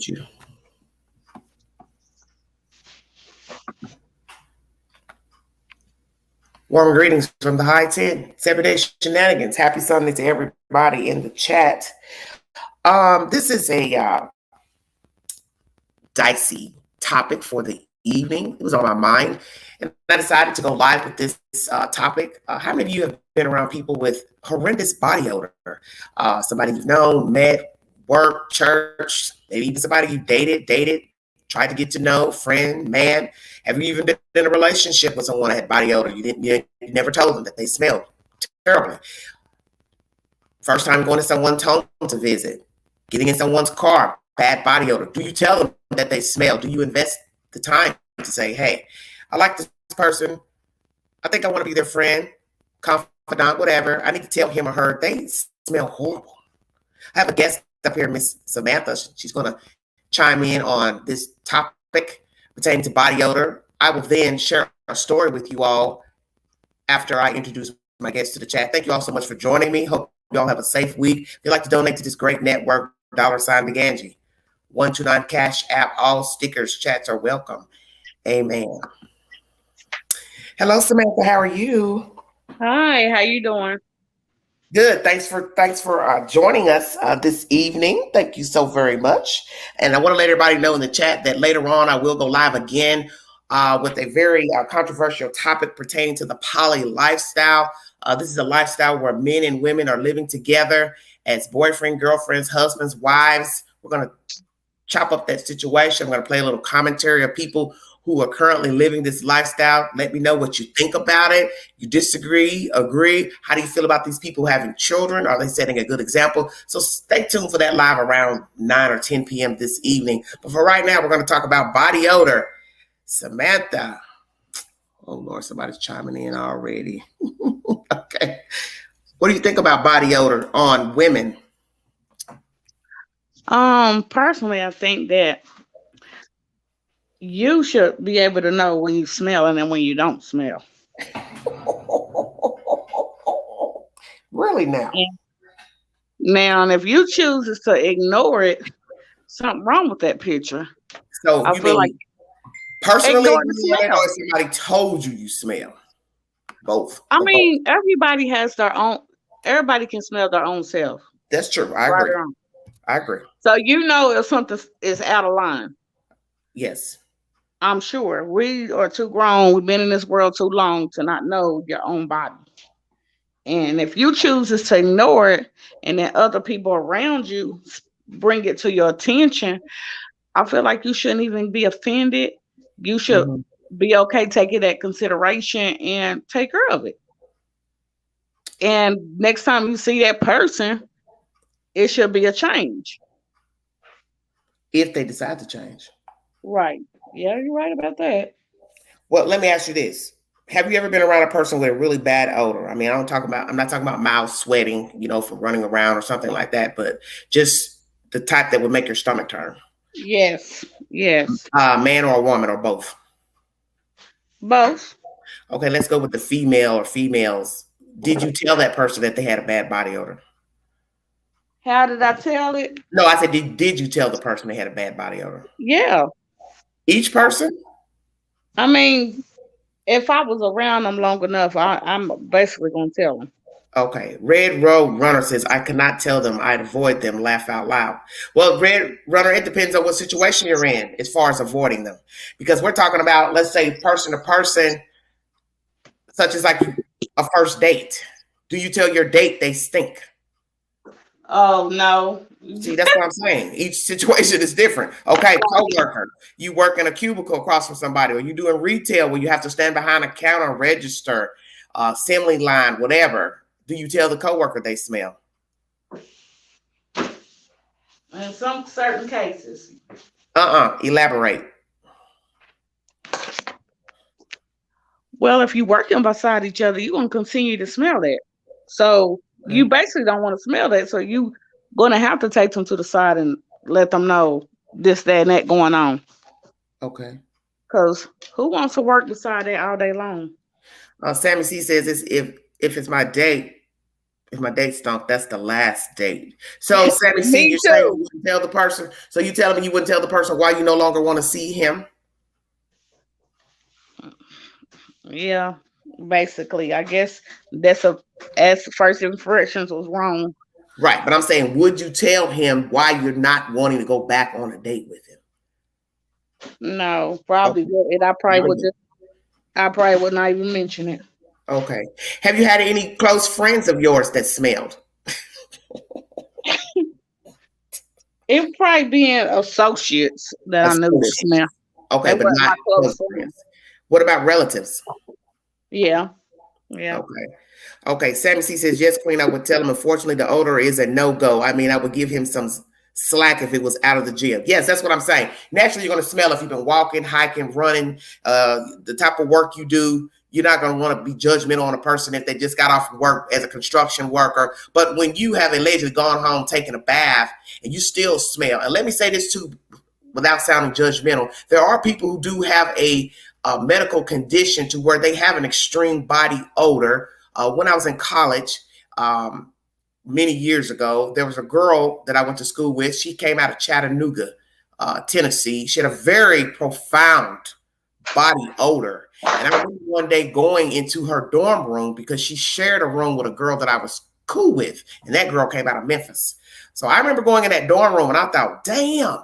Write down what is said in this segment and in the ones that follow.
you. Warm greetings from the high 10. It's everyday shenanigans. Happy Sunday to everybody in the chat. This is a dicey topic for the evening. It was on my mind, and I decided to go live with this topic. How many of you have been around people with horrendous body odor? Somebody you've known, met, work, church, maybe even somebody you dated, tried to get to know, friend, man. Have you even been in a relationship with someone that had body odor? You never told them that they smelled terribly. First time going to someone's home to visit, getting in someone's car, bad body odor. Do you tell them that they smell? Do you invest the time to say, hey, I like this person. I think I want to be their friend, confidant, whatever. I need to tell him or her they smell horrible. I have a guest up here, Miss Samantha. She's going to chime in on this topic pertaining to body odor. I will then share a story with you all after I introduce my guests to the chat. Thank you all so much for joining me. Hope you all have a safe week. If you'd like to donate to this great network, $BigAngie. 129 Cash App. All stickers, chats are welcome. Amen. Hello, Samantha. How are you? Hi, how you doing? Good. Thanks for joining us this evening. Thank you so very much. And I want to let everybody know in the chat that later on I will go live again with a very controversial topic pertaining to the poly lifestyle. This is a lifestyle where men and women are living together as boyfriend, girlfriends, husbands, wives. We're going to chop up that situation. I'm going to play a little commentary of people who are currently living this lifestyle. Let me know what you think about it. You disagree, agree? How do you feel about these people having children? Are they setting a good example? So stay tuned for that live around 9 or 10 p.m. this evening. But for right now, we're going to talk about body odor. Samantha. Oh, Lord, somebody's chiming in already. Okay. What do you think about body odor on women? Personally, I think that you should be able to know when you smell and then when you don't smell. Really now? And now, if you chooses to ignore it, something wrong with that picture. So I you feel like mean personally, ignore you the smell it, smell. or somebody told you smell? Both. I Or both. mean, everybody has their own. Everybody can smell their own self, That's true. I right agree. or wrong. I agree. So you know if something is out of line. Yes. I'm sure we are too grown. We've been in this world too long to not know your own body. And if you chooses to ignore it and then other people around you bring it to your attention, I feel like you shouldn't even be offended. You should Mhm. be okay, take it at consideration and take care of it. And next time you see that person, it should be a change. If they decide to change. Right. Yeah, you're right about that. Well, let me ask you this. Have you ever been around a person with a really bad odor? I mean, I'm not talking about mild sweating, from running around or something like that, but just the type that would make your stomach turn. Yes. Yes. Man or a woman or both. Both. Okay, let's go with the female or females. Did you tell that person that they had a bad body odor? How did I tell it? No, I said, did you tell the person they had a bad body odor? Yeah. Each person? I mean, if I was around them long enough, I'm basically gonna tell them. Okay. Red Road Runner says, I cannot tell them. I'd avoid them. Laugh out loud. Well, Red Runner, it depends on what situation you're in as far as avoiding them. Because we're talking about, let's say, person to person, such as like a first date. Do you tell your date they stink? Oh no. See, that's what I'm saying. Each situation is different. Okay, coworker, you work in a cubicle across from somebody, or you doing retail where you have to stand behind a counter, register, assembly line, whatever. Do you tell the coworker they smell? In some certain cases. Elaborate. Well, if you working beside each other, you're gonna continue to smell that. So you basically don't want to smell that. So you gonna have to take them to the side and let them know this, that, and that going on. Okay. Cause who wants to work beside that all day long? Sammy C says, if it's my date, If my date stunk, that's the last date. So, Sammy C, Me you're saying you too. wouldn't tell the person. So you telling me you wouldn't tell the person why you no longer want to see him? Yeah, basically, I guess that's a as first impressions was wrong. Right. But I'm saying, would you tell him why you're not wanting to go back on a date with him? No, probably Okay. would. And I probably would Brilliant. just. I probably would not even mention it. Okay. Have you had any close friends of yours that smelled? It probably being associates that I knew that smell. Associates. Okay, They but weren't not my close close friends. friends. What about relatives? Yeah, yeah. Okay. Okay. Sammy C says, yes, Queen, I would tell him. Unfortunately, the odor is a no go. I mean, I would give him some slack if it was out of the gym. Yes, that's what I'm saying. Naturally, you're going to smell if you've been walking, hiking, running, the type of work you do. You're not going to want to be judgmental on a person if they just got off work as a construction worker. But when you have allegedly gone home, taken a bath, and you still smell, and let me say this too, without sounding judgmental, there are people who do have a medical condition to where they have an extreme body odor. When I was in college, many years ago, there was a girl that I went to school with. She came out of Chattanooga, Tennessee. She had a very profound body odor. And I remember one day going into her dorm room because she shared a room with a girl that I was cool with. And that girl came out of Memphis. So I remember going in that dorm room and I thought, damn,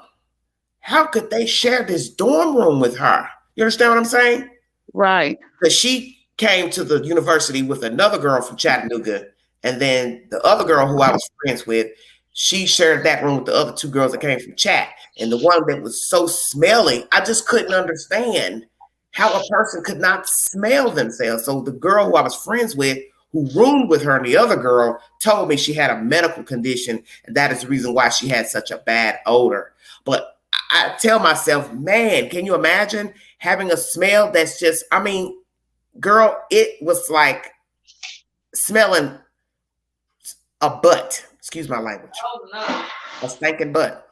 how could they share this dorm room with her? You understand what I'm saying? Right. Because she came to the university with another girl from Chattanooga, and then the other girl who I was friends with, she shared that room with the other two girls that came from Chat. And the one that was so smelly, I just couldn't understand how a person could not smell themselves. So the girl who I was friends with, who roomed with her and the other girl, told me she had a medical condition, and that is the reason why she had such a bad odor. But I tell myself, man, can you imagine having a smell that's just, I mean, girl, it was like smelling a butt. Excuse my language. Oh no. A stinking butt.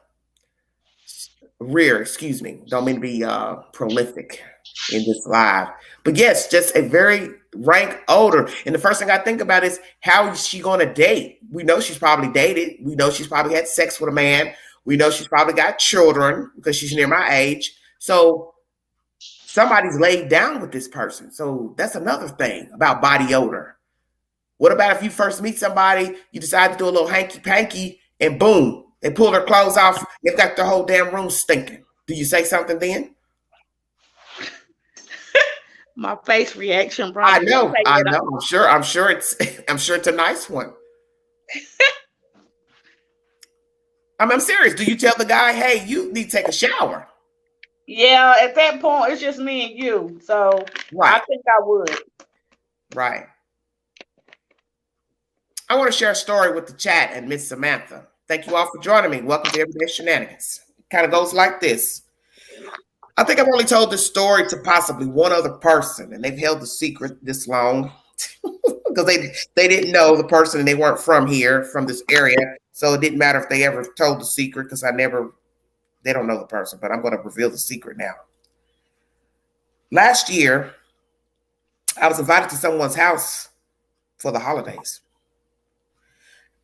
Rear, excuse me. Don't mean to be prolific in this live. But yes, just a very rank odor. And the first thing I think about is how is she going to date? We know she's probably dated. We know she's probably had sex with a man. We know she's probably got children because she's near my age. So somebody's laid down with this person. So that's another thing about body odor. What about if you first meet somebody, you decide to do a little hanky panky, and boom, they pull their clothes off, they've got the whole damn room stinking. Do you say something then? My face reaction I probably would know, take I it know. off. I'm sure I'm sure it's a nice one. I'm serious. Do you tell the guy, hey, you need to take a shower? Yeah, at that point it's just me and you. So I Right, think I would. right. I want to share a story with the chat and Miss Samantha. Thank you all for joining me. Welcome to Everyday Shenanigans. It kind of goes like this. I think I've only told this story to possibly one other person, and they've held the secret this long because they didn't know the person and they weren't from here, from this area. So it didn't matter if they ever told the secret because they don't know the person, but I'm going to reveal the secret now. Last year, I was invited to someone's house for the holidays,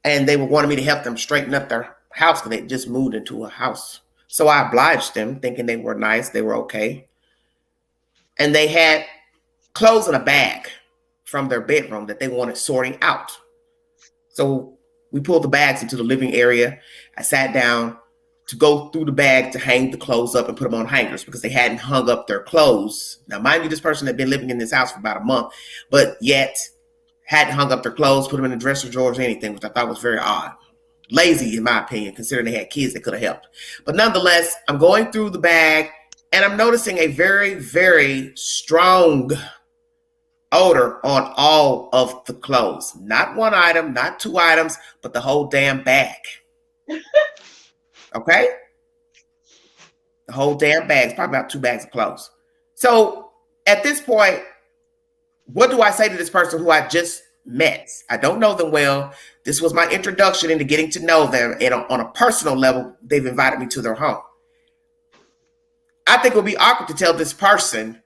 and they were wanting me to help them straighten up their house because they just moved into a house. So I obliged them, thinking they were nice, they were okay, and they had clothes in a bag from their bedroom that they wanted sorting out. So we pulled the bags into the living area. I sat down to go through the bag to hang the clothes up and put them on hangers because they hadn't hung up their clothes. Now, mind you, this person had been living in this house for about a month, but yet hadn't hung up their clothes, put them in the dresser drawers, or anything, which I thought was very odd. Lazy, in my opinion, considering they had kids that could have helped. But nonetheless, I'm going through the bag and I'm noticing a very, very strong odor on all of the clothes. Not one item, not two items, but the whole damn bag. Okay? The whole damn bag. It's probably about 2 bags of clothes. So at this point, what do I say to this person who I just met? I don't know them well. This was my introduction into getting to know them. And on a personal level, they've invited me to their home. I think it would be awkward to tell this person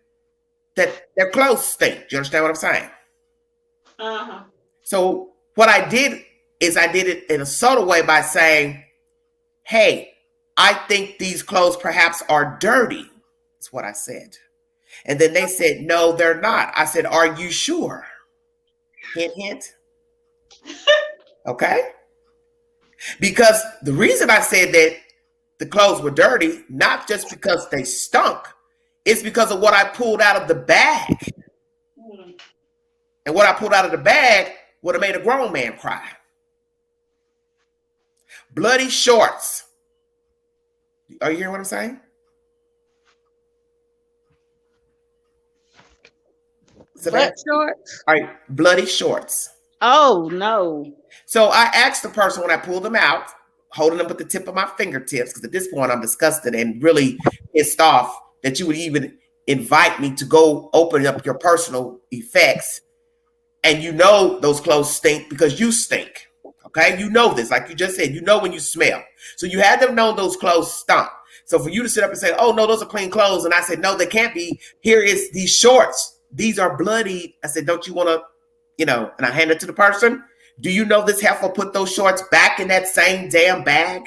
that their clothes stink. Do you understand what I'm saying? Uh-huh. So what I did is I did it in a subtle way by saying, hey, I think these clothes perhaps are dirty. That's what I said. And then they said, no, they're not. I said, are you sure? Hint, hint. Okay. Because the reason I said that the clothes were dirty, not just because they stunk, it's because of what I pulled out of the bag. And what I pulled out of the bag would have made a grown man cry. Bloody shorts. Are you hearing what I'm saying? Butt shorts? All right, bloody shorts. Oh no. So I asked the person when I pulled them out, holding them with the tip of my fingertips, because at this point I'm disgusted and really pissed off that you would even invite me to go open up your personal effects. And you know those clothes stink because you stink. Okay, you know this, like you just said, you know when you smell. So you had them know those clothes stunk. So for you to sit up and say, oh no, those are clean clothes, and I said, no, they can't be. Here is these shorts. These are bloody. I said, don't you want to, and I hand it to the person. Do you know this heifer put those shorts back in that same damn bag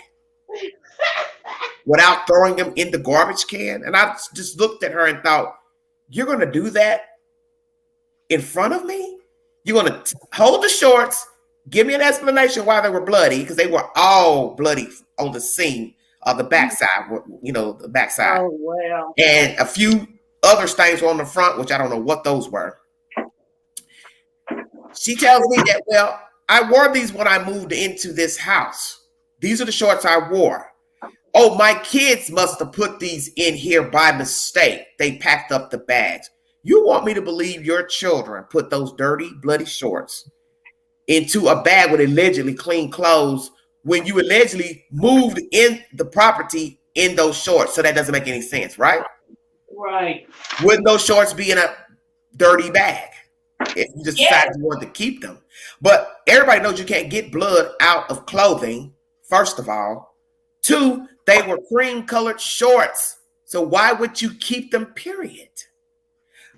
without throwing them in the garbage can? And I just looked at her and thought, you're going to do that in front of me? You're going to hold the shorts, give me an explanation why they were bloody, because they were all bloody on the seam of the backside, the backside. Oh, wow. And a few other stains were on the front, which I don't know what those were. She tells me that, well, I wore these when I moved into this house. These are the shorts I wore. Oh, my kids must have put these in here by mistake. They packed up the bags. You want me to believe your children put those dirty, bloody shorts into a bag with allegedly clean clothes when you allegedly moved in the property in those shorts? So that doesn't make any sense, right? Right. Wouldn't those shorts be in a dirty bag if you just decided you wanted to keep them? But everybody knows you can't get blood out of clothing, first of all. Two, they were cream-colored shorts. So why would you keep them, period?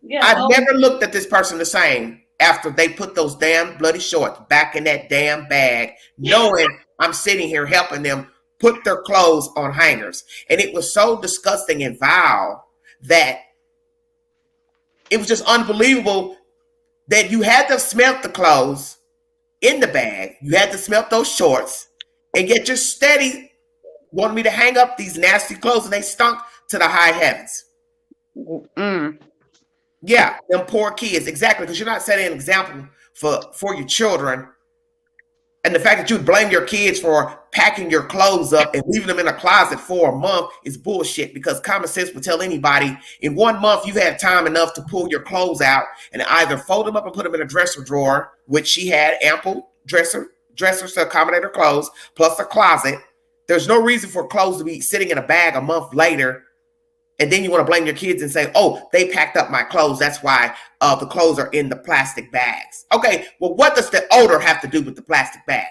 Yeah, I've never looked at this person the same after they put those damn bloody shorts back in that damn bag, knowing I'm sitting here helping them put their clothes on hangers. And it was so disgusting and vile that it was just unbelievable that you had to smell the clothes in the bag. You had to smell those shorts, and yet you're steady wanting me to hang up these nasty clothes, and they stunk to the high heavens. Yeah, them poor kids. Exactly, because you're not setting an example for your children. And the fact that you would blame your kids for packing your clothes up and leaving them in a closet for a month is bullshit, because common sense would tell anybody in 1 month you've had time enough to pull your clothes out and either fold them up and put them in a dresser drawer, which she had ample dressers to accommodate her clothes, plus a closet. There's no reason for clothes to be sitting in a bag a month later. And then you want to blame your kids and say, oh, they packed up my clothes. That's why the clothes are in the plastic bags. Okay, well, what does the odor have to do with the plastic bag?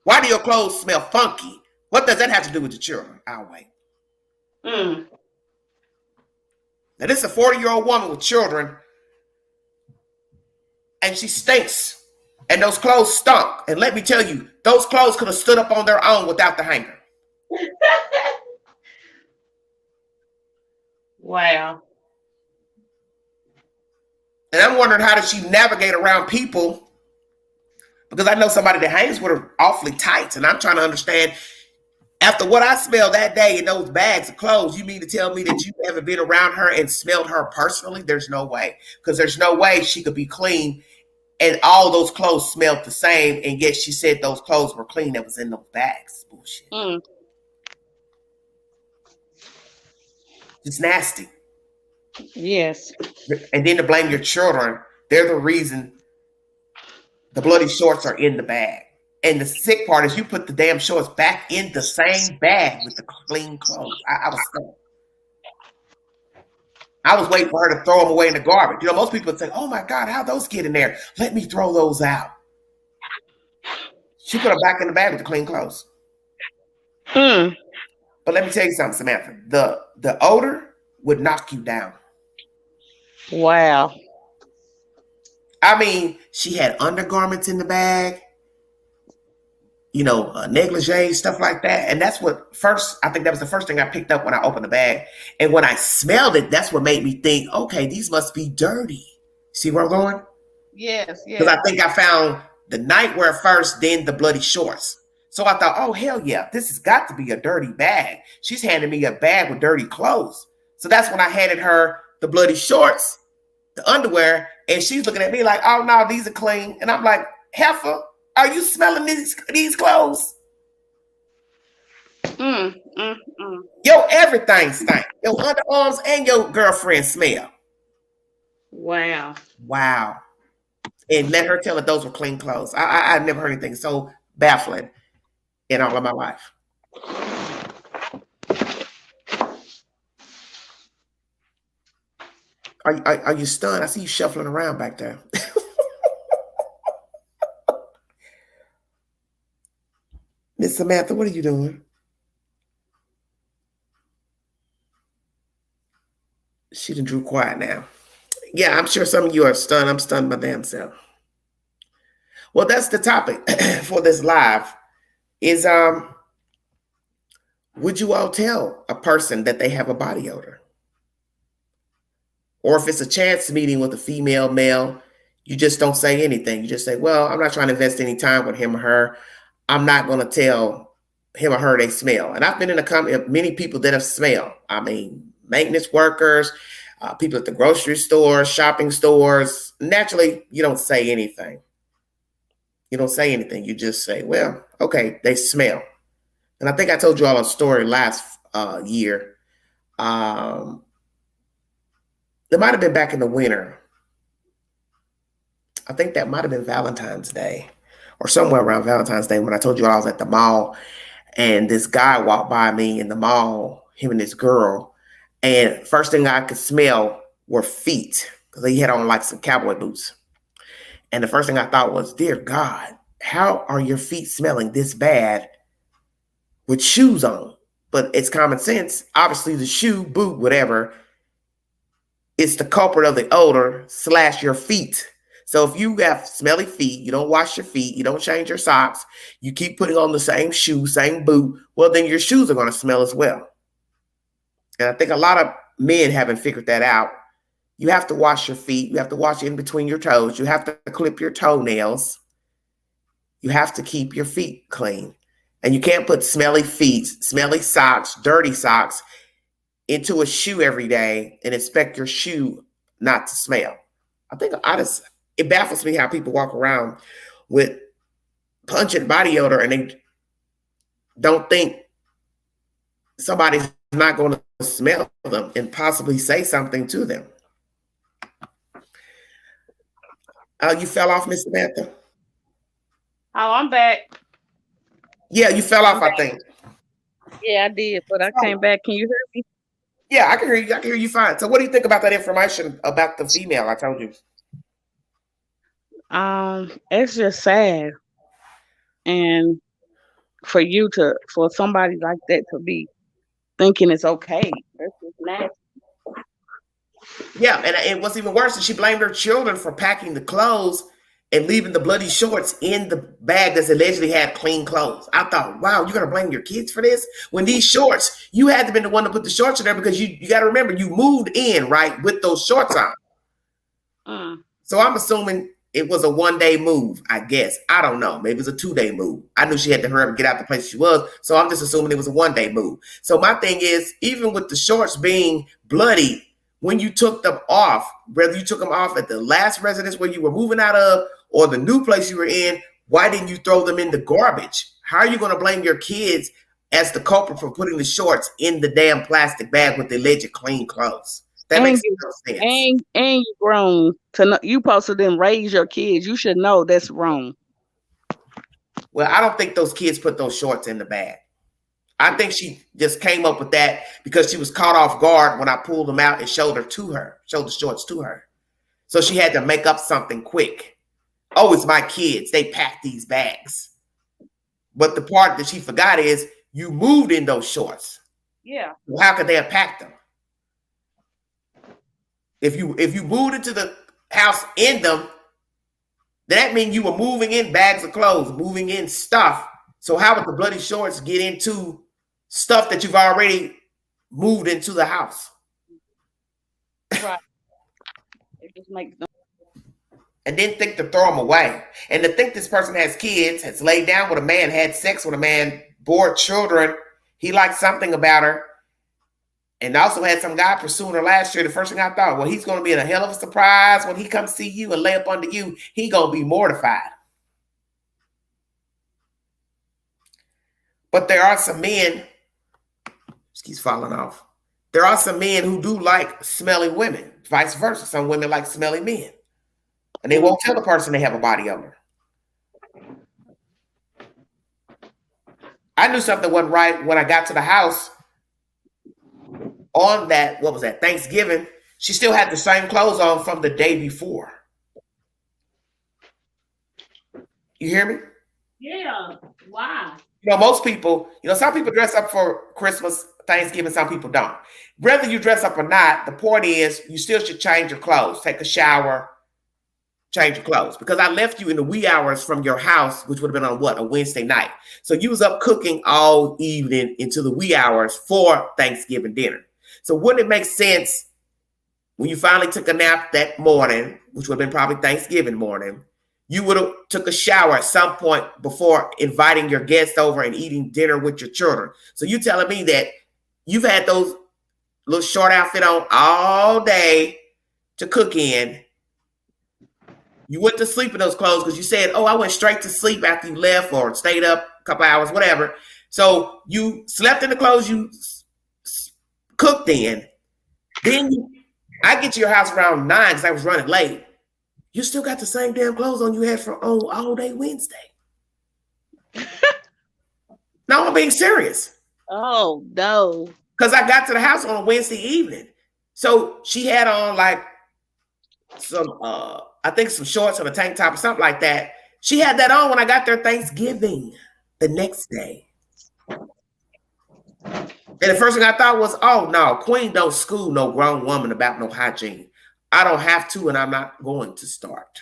Why do your clothes smell funky? What does that have to do with the children? I'll wait. Now, this is a 40-year-old woman with children, and she stinks. And those clothes stunk. And let me tell you, those clothes could have stood up on their own without the hanger. Wow. And I'm wondering, how does she navigate around people? Because I know somebody that hangs with her awfully tight. And I'm trying to understand, after what I smelled that day in those bags of clothes, you mean to tell me that you haven't been around her and smelled her personally? There's no way. Because there's no way she could be clean and all those clothes smelled the same. And yet she said those clothes were clean that was in those bags. Bullshit. It's nasty. Yes. And then to blame your children, they're the reason the bloody shorts are in the bag. And the sick part is you put the damn shorts back in the same bag with the clean clothes. I was stunned. I was waiting for her to throw them away in the garbage. Most people would say, oh my God, how'd those get in there? Let me throw those out. She put them back in the bag with the clean clothes. But let me tell you something, Samantha. The odor would knock you down. Wow. I mean, she had undergarments in the bag, negligee, stuff like that. And that's what first, I think that was the first thing I picked up when I opened the bag. And when I smelled it, that's what made me think, okay, these must be dirty. See where I'm going? Yes, Because yes. I think I found the nightwear first, then the bloody shorts. So I thought, oh, hell yeah, this has got to be a dirty bag. She's handing me a bag with dirty clothes. So that's when I handed her the bloody shorts, the underwear, and she's looking at me like, oh, no, these are clean. And I'm like, heifer, are you smelling these clothes? Mm, mm, mm. Yo, everything stink. Your underarms and your girlfriend smell. Wow. Wow. And let her tell that those were clean clothes. I've never heard anything so baffling in all of my life. Are you stunned? I see you shuffling around back there. Miss Samantha, what are you doing? She done drew quiet now. Yeah, I'm sure some of you are stunned. I'm stunned my damn self. Well, that's the topic for this live. Is would you all tell a person that they have a body odor? Or if it's a chance meeting with a female, male, you just don't say anything. You just say, well, I'm not trying to invest any time with him or her. I'm not going to tell him or her they smell. And I've been in a company of many people that have smelled. I mean, maintenance workers, people at the grocery store, shopping stores. Naturally, you don't say anything. You don't say anything. You just say, well, okay, they smell. And I think I told you all a story last year. It might have been back in the winter. I think that might have been Valentine's Day or somewhere around Valentine's Day when I told you I was at the mall and this guy walked by me in the mall, him and this girl. And first thing I could smell were feet because he had on like some cowboy boots. And the first thing I thought was, dear God, how are your feet smelling this bad with shoes on? But it's common sense. Obviously, the shoe, boot, whatever, it's the culprit of the odor / your feet. So if you have smelly feet, you don't wash your feet, you don't change your socks, you keep putting on the same shoe, same boot, well, then your shoes are going to smell as well. And I think a lot of men haven't figured that out. You have to wash your feet. You have to wash in between your toes. You have to clip your toenails. You have to keep your feet clean. And you can't put smelly feet, smelly socks, dirty socks into a shoe every day and expect your shoe not to smell. I think it baffles me how people walk around with pungent body odor and they don't think somebody's not going to smell them and possibly say something to them. You fell off, Miss Samantha? Oh, I'm back. Yeah, you fell off, I'm I back. think. Yeah, I did, but I came So, back. Can you hear me? yeah, I can hear you. I can hear you fine. So what do you think about that information about the female I told you? It's just sad, and for somebody like that to be thinking it's okay. That's just nasty. Yeah, and what's even worse is she blamed her children for packing the clothes and leaving the bloody shorts in the bag that's allegedly had clean clothes. I thought, wow, you're gonna blame your kids for this? When these shorts, you had to be the one to put the shorts in there because you got to remember you moved in right with those shorts on. Mm. So I'm assuming it was a 1 day move, I guess. I don't know. Maybe it was a 2 day move. I knew she had to hurry up and get out the place she was. So I'm just assuming it was a 1 day move. So my thing is, even with the shorts being bloody, when you took them off, whether you took them off at the last residence where you were moving out of or the new place you were in, why didn't you throw them in the garbage? How are you going to blame your kids as the culprit for putting the shorts in the damn plastic bag with the alleged clean clothes? That And makes you no sense. and you grown to know you supposed to then raise your kids. You should know that's wrong. Well, I don't think those kids put those shorts in the bag. I think she just came up with that because she was caught off guard when I pulled them out and showed the shorts to her. So she had to make up something quick. Oh, it's my kids. They packed these bags. But the part that she forgot is you moved in those shorts. Yeah. Well, how could they have packed them? If you moved into the house in them, That means you were moving in bags of clothes, moving in stuff. So how would the bloody shorts get into stuff that you've already moved into the house? Right. It just makes no. And then think to throw them away. And to think this person has kids, has laid down with a man, had sex with a man, bore children, he liked something about her, and also had some guy pursuing her last year. The first thing I thought, well, he's going to be in a hell of a surprise when he comes see you and lay up under you. He going to be mortified. But there are some men, just keeps falling off. There are some men who do like smelly women, vice versa. Some women like smelly men. And they won't tell the person they have a body odor. I knew something wasn't right when I got to the house on that, what was that, Thanksgiving. She still had the same clothes on from the day before. You hear me? Yeah. Why? You know, most people, some people dress up for Christmas, Thanksgiving, some people don't. Whether you dress up or not, the point is you still should change your clothes, take a shower, change your clothes. Because I left you in the wee hours from your house, which would have been on what, a Wednesday night. So you was up cooking all evening into the wee hours for Thanksgiving dinner. So wouldn't it make sense when you finally took a nap that morning, which would have been probably Thanksgiving morning, you would have took a shower at some point before inviting your guests over and eating dinner with your children. So you telling me that you've had those little short outfit on all day to cook in. You went to sleep in those clothes because you said, oh, I went straight to sleep after you left or stayed up a couple hours, whatever. So you slept in the clothes you cooked in. Then I get to your house around 9 because I was running late. You still got the same damn clothes on you had for all day Wednesday. No, I'm being serious. Oh, no. Because I got to the house on a Wednesday evening. So she had on like some, I think some shorts and a tank top or something like that. She had that on when I got there Thanksgiving the next day. And the first thing I thought was, oh, no, Queen don't school no grown woman about no hygiene. I don't have to, and I'm not going to start.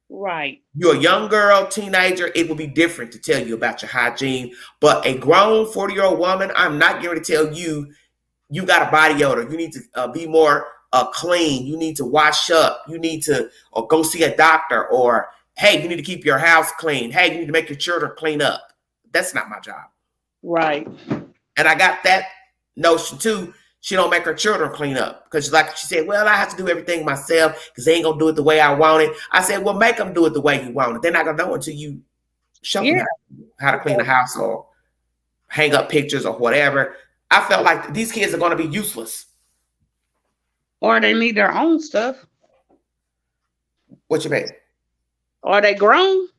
Right. You're a young girl, teenager, it will be different to tell you about your hygiene. But a grown 40-year-old woman, I'm not going to tell you, you got a body odor. You need to be more clean. You need to wash up. You need to or go see a doctor. Or, hey, you need to keep your house clean. Hey, you need to make your children clean up. That's not my job. Right. And I got that notion too. She don't make her children clean up because, like she said, well, I have to do everything myself because they ain't gonna do it the way I want it. I said, well, make them do it the way you want it. They're not gonna know until you show them how to clean the house or hang up pictures or whatever. I felt like these kids are gonna be useless. Or they need their own stuff. What you mean? Are they grown?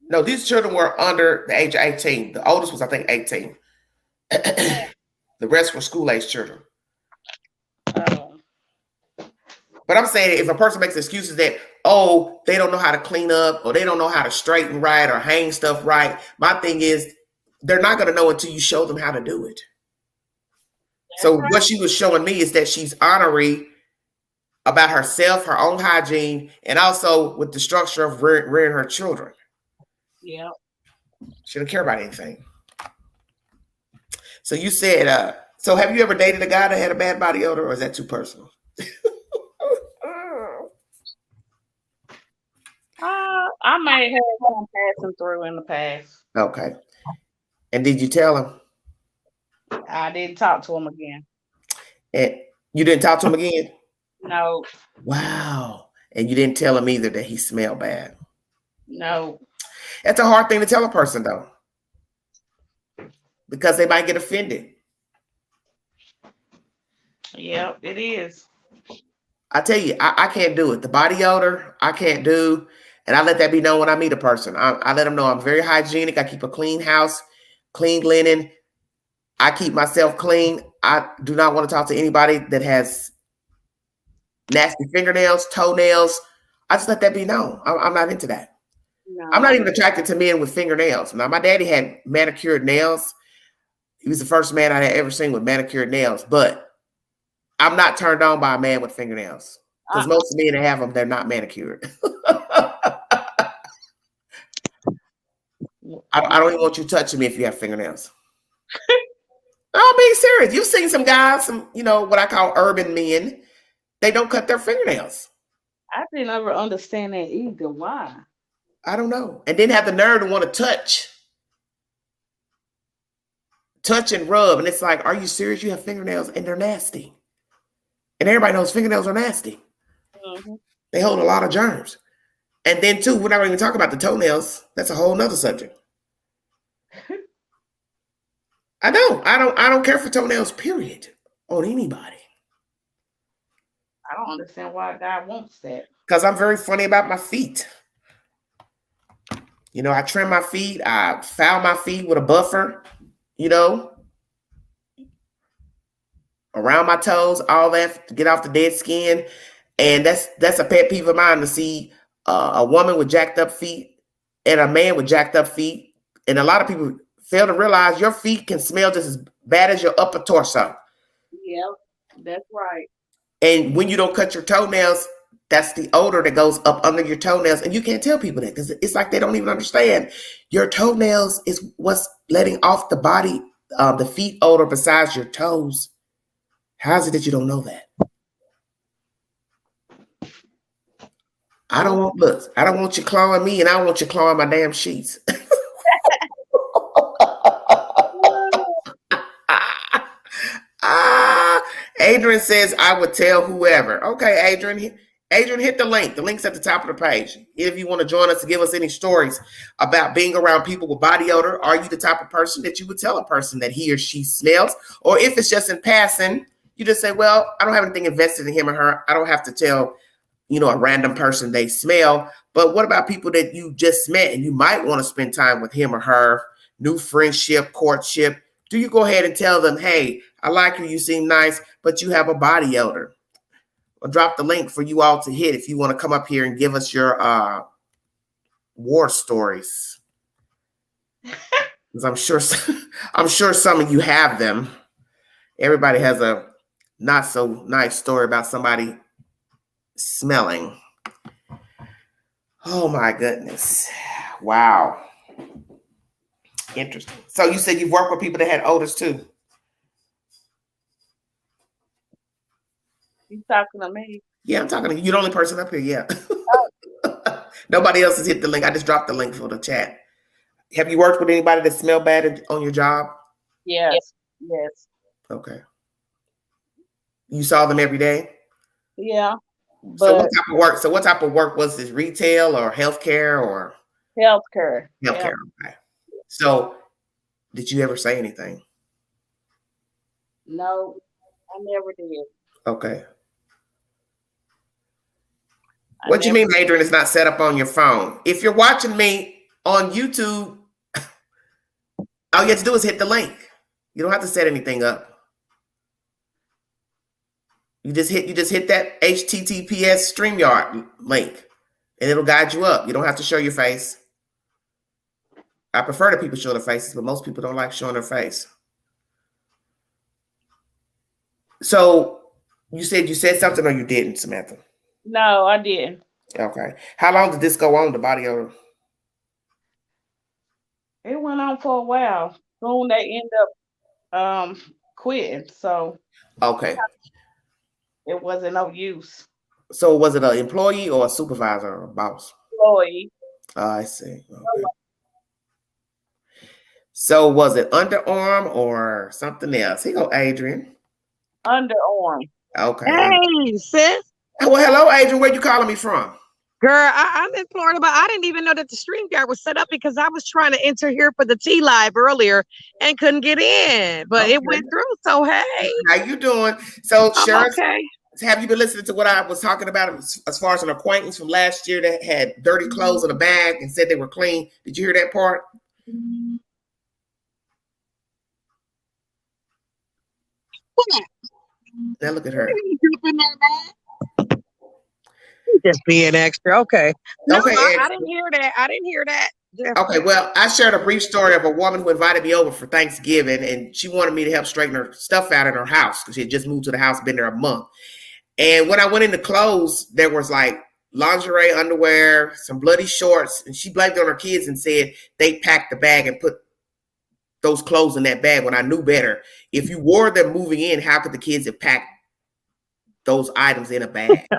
No, these children were under the age of 18. The oldest was, I think, 18. The rest were school-age children. But I'm saying if a person makes excuses that, oh, they don't know how to clean up or they don't know how to straighten right or hang stuff right, my thing is they're not going to know until you show them how to do it. So right. What she was showing me is that she's honorary about herself, her own hygiene, and also with the structure of rearing her children. Yeah. She don't care about anything. So you said, so have you ever dated a guy that had a bad body odor, or is that too personal? I may have one passing through in the past. Okay. And did you tell him? I didn't talk to him again. And you didn't talk to him again? No. Wow. And you didn't tell him either that he smelled bad? No. That's a hard thing to tell a person, though, because they might get offended. Yeah, it is. I tell you, I can't do it. The body odor, I can't do. And I let that be known when I meet a person. I let them know I'm very hygienic. I keep a clean house, clean linen. I keep myself clean. I do not want to talk to anybody that has nasty fingernails, toenails. I just let that be known. I'm not into that. No. I'm not even attracted to men with fingernails. Now, my daddy had manicured nails. He was the first man I had ever seen with manicured nails. But I'm not turned on by a man with fingernails. Because most men that have them, they're not manicured. I don't even want you touching me if you have fingernails. I'm being serious. You've seen some guys, some, what I call urban men. They don't cut their fingernails. I didn't ever understand that either. Why? I don't know. And then have the nerve to want to touch and rub. And it's like, are you serious? You have fingernails and they're nasty. And everybody knows fingernails are nasty. Mm-hmm. They hold a lot of germs. And then too, we're not even talking about the toenails. That's a whole nother subject. I don't care for toenails, period, on anybody. I don't understand why God wants that. Because I'm very funny about my feet. I trim my feet. I file my feet with a buffer, around my toes, all that to get off the dead skin. And that's a pet peeve of mine to see a woman with jacked up feet and a man with jacked up feet. And a lot of people fail to realize your feet can smell just as bad as your upper torso. Yeah, that's right. And when you don't cut your toenails, that's the odor that goes up under your toenails. And you can't tell people that because it's like they don't even understand. Your toenails is what's letting off the body, the feet odor besides your toes. How is it that you don't know that? I don't want you clawing me and I don't want you clawing my damn sheets. Adrian says, I would tell whoever. Okay, Adrian. Adrian, hit the link. The link's at the top of the page. If you want to join us to give us any stories about being around people with body odor, are you the type of person that you would tell a person that he or she smells? Or if it's just in passing, you just say, well, I don't have anything invested in him or her. I don't have to tell, a random person they smell. But what about people that you just met and you might want to spend time with him or her, new friendship, courtship? Do you go ahead and tell them, hey, I like you, you seem nice, but you have a body odor? I'll drop the link for you all to hit if you want to come up here and give us your war stories. Because I'm sure some of you have them. Everybody has a not so nice story about somebody smelling. Oh my goodness. Wow. Interesting. So you said you've worked with people that had odors too. You talking to me? Yeah, I'm talking to you. You're the only person up here. Yeah. Nobody else has hit the link. I just dropped the link for the chat. Have you worked with anybody that smelled bad on your job? Yes. Okay. You saw them every day? Yeah. So what type of work was this? Retail or healthcare or? Healthcare. Healthcare. Okay. So did you ever say anything? No, I never did. Okay. What do you mean, Adrian, is not set up on your phone? If you're watching me on YouTube, all you have to do is hit the link. You don't have to set anything up. You just hit that HTTPS StreamYard link, and it'll guide you up. You don't have to show your face. I prefer that people show their faces, but most people don't like showing their face. So you said something or you didn't, Samantha? No, I didn't. Okay. How long did this go on, the body odor? It went on for a while. Soon they end up quitting. So okay. It wasn't no use. So was it an employee or a supervisor or a boss? Employee. Oh, I see. Okay. So was it underarm or something else? Here go Adrian. Underarm. Okay. Hey, sis. Well, hello, Adrian. Where you calling me from? Girl, I'm in Florida, but I didn't even know that the StreamYard was set up because I was trying to enter here for the T Live earlier and couldn't get in, but it went through. So, hey. How you doing? So, Sharon, okay. Have you been listening to what I was talking about as far as an acquaintance from last year that had dirty clothes in a bag and said they were clean? Did you hear that part? What? Now look at her. Just being extra. Okay. No, okay, I didn't hear that. I didn't hear that. Okay, well, I shared a brief story of a woman who invited me over for Thanksgiving, and she wanted me to help straighten her stuff out in her house because she had just moved to the house, been there a month. And when I went into clothes, there was like, lingerie, underwear, some bloody shorts, and she blamed it on her kids and said they packed the bag and put those clothes in that bag when I knew better. If you wore them moving in, how could the kids have packed those items in a bag? Do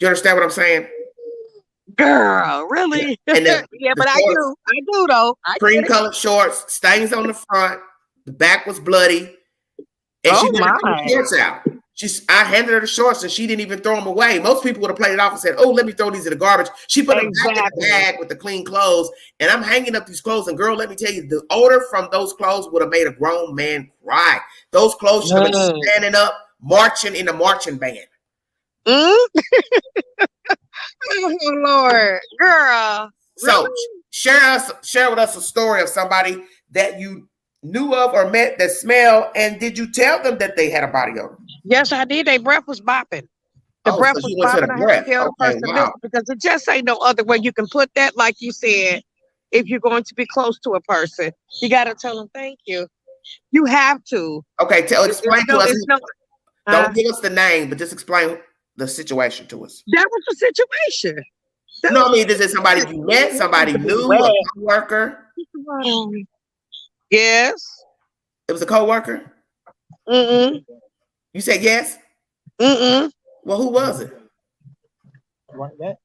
you understand what I'm saying? Girl, really? And yeah, but I do though. Cream colored shorts, stains on the front, the back was bloody, and she didn't put the shorts out. I handed her the shorts and she didn't even throw them away. Most people would have played it off and said, "Oh, let me throw these in the garbage." She put them back in the bag with the clean clothes, and I'm hanging up these clothes. And girl, let me tell you, the odor from those clothes would have made a grown man cry. Those clothes should have been standing up, marching in the marching band. Oh Lord, girl. So really? share with us a story of somebody that you knew of or met that smelled, and did you tell them that they had a body odor? Yes, I did. Their breath was bopping. The breath was bopping. I had to tell the person this because it just ain't no other way you can put that. Like you said, if you're going to be close to a person, you got to tell them thank you. You have to. Okay, explain to us. Don't give us the name, but just explain the situation to us. That was the situation. No, I mean, is it somebody you met, somebody new, a coworker? Yes. It was a coworker? You said yes? Well, who was it? Like that?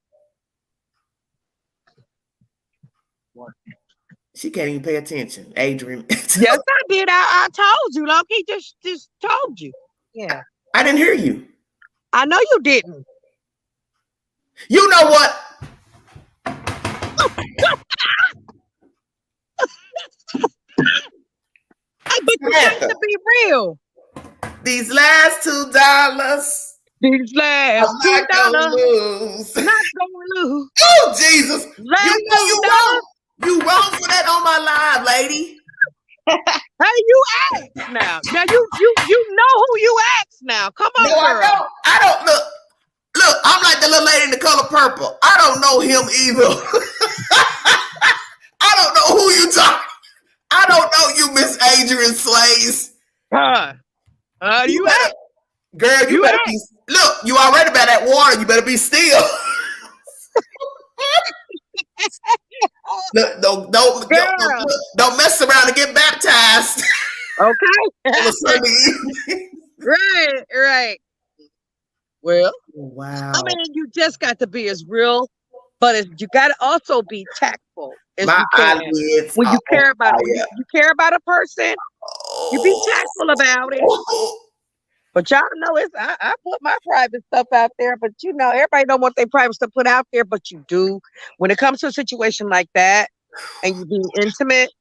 She can't even pay attention, Adrian. Yes, I did. I told you. Like he just told you. Yeah. I didn't hear you. I know you didn't. You know what? But you got to be real. These last $2. These last $2. Not gonna lose. Not gonna lose. Oh, Jesus. You wrong for that on my live, lady. Hey, you ask now. Now you know who you ask now. Come on, girl. I don't look, I'm like the little lady in the color purple. I don't know him either. I don't know who you talking. I don't know you, Miss Adrian Slays. You ask. Girl, you better be. Look, you already by that water. You better be still. Look, don't mess around and get baptized. Okay. On a Sunday evening. Right. Well, wow. I mean, you just got to be as real, but you got to also be tactful as you can. When you care about you care about a person, you be tactful about it. But y'all know I put my private stuff out there, but everybody don't want their private stuff put out there, but you do. When it comes to a situation like that and you being intimate,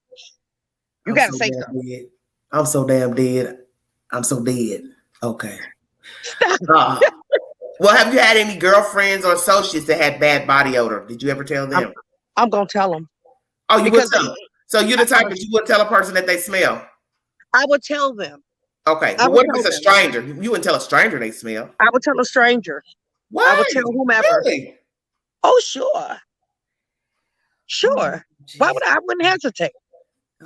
you gotta say something. I'm so damn dead. I'm so dead. Okay. Well, have you had any girlfriends or associates that had bad body odor? Did you ever tell them? I'm gonna tell them. Oh, you would tell them. So you're the type that you would tell a person that they smell? I would tell them. Okay. Well, what if it's a stranger? You wouldn't tell a stranger they smell. I would tell a stranger. What? I would tell whomever. Really? Oh, sure. Why would I wouldn't hesitate.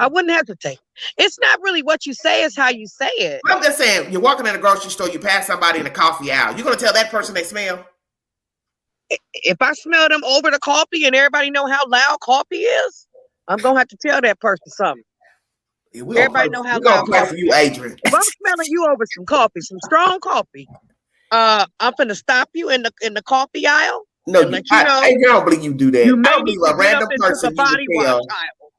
I wouldn't hesitate. It's not really what you say, it's how you say it. I'm just saying, you're walking in a grocery store, you pass somebody in a coffee aisle. You're gonna tell that person they smell? If I smell them over the coffee and everybody know how loud coffee is, I'm gonna have to tell that person something. Yeah, everybody know how loud coffee for you, Adrian. If I'm smelling you over some coffee, some strong coffee, I'm gonna stop you in the coffee aisle. No, I don't believe you do that. You may I believe a random person body wash aisle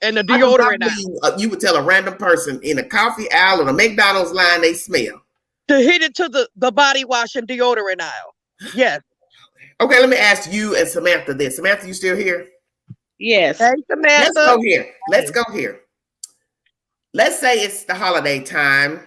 and the deodorant aisle. You would tell a random person in a coffee aisle or the McDonald's line they smell. To hit it to the body wash and deodorant aisle. Yes. Okay, let me ask you and Samantha this. Samantha, you still here? Yes. Hey, Samantha. Let's go here. Let's say it's the holiday time.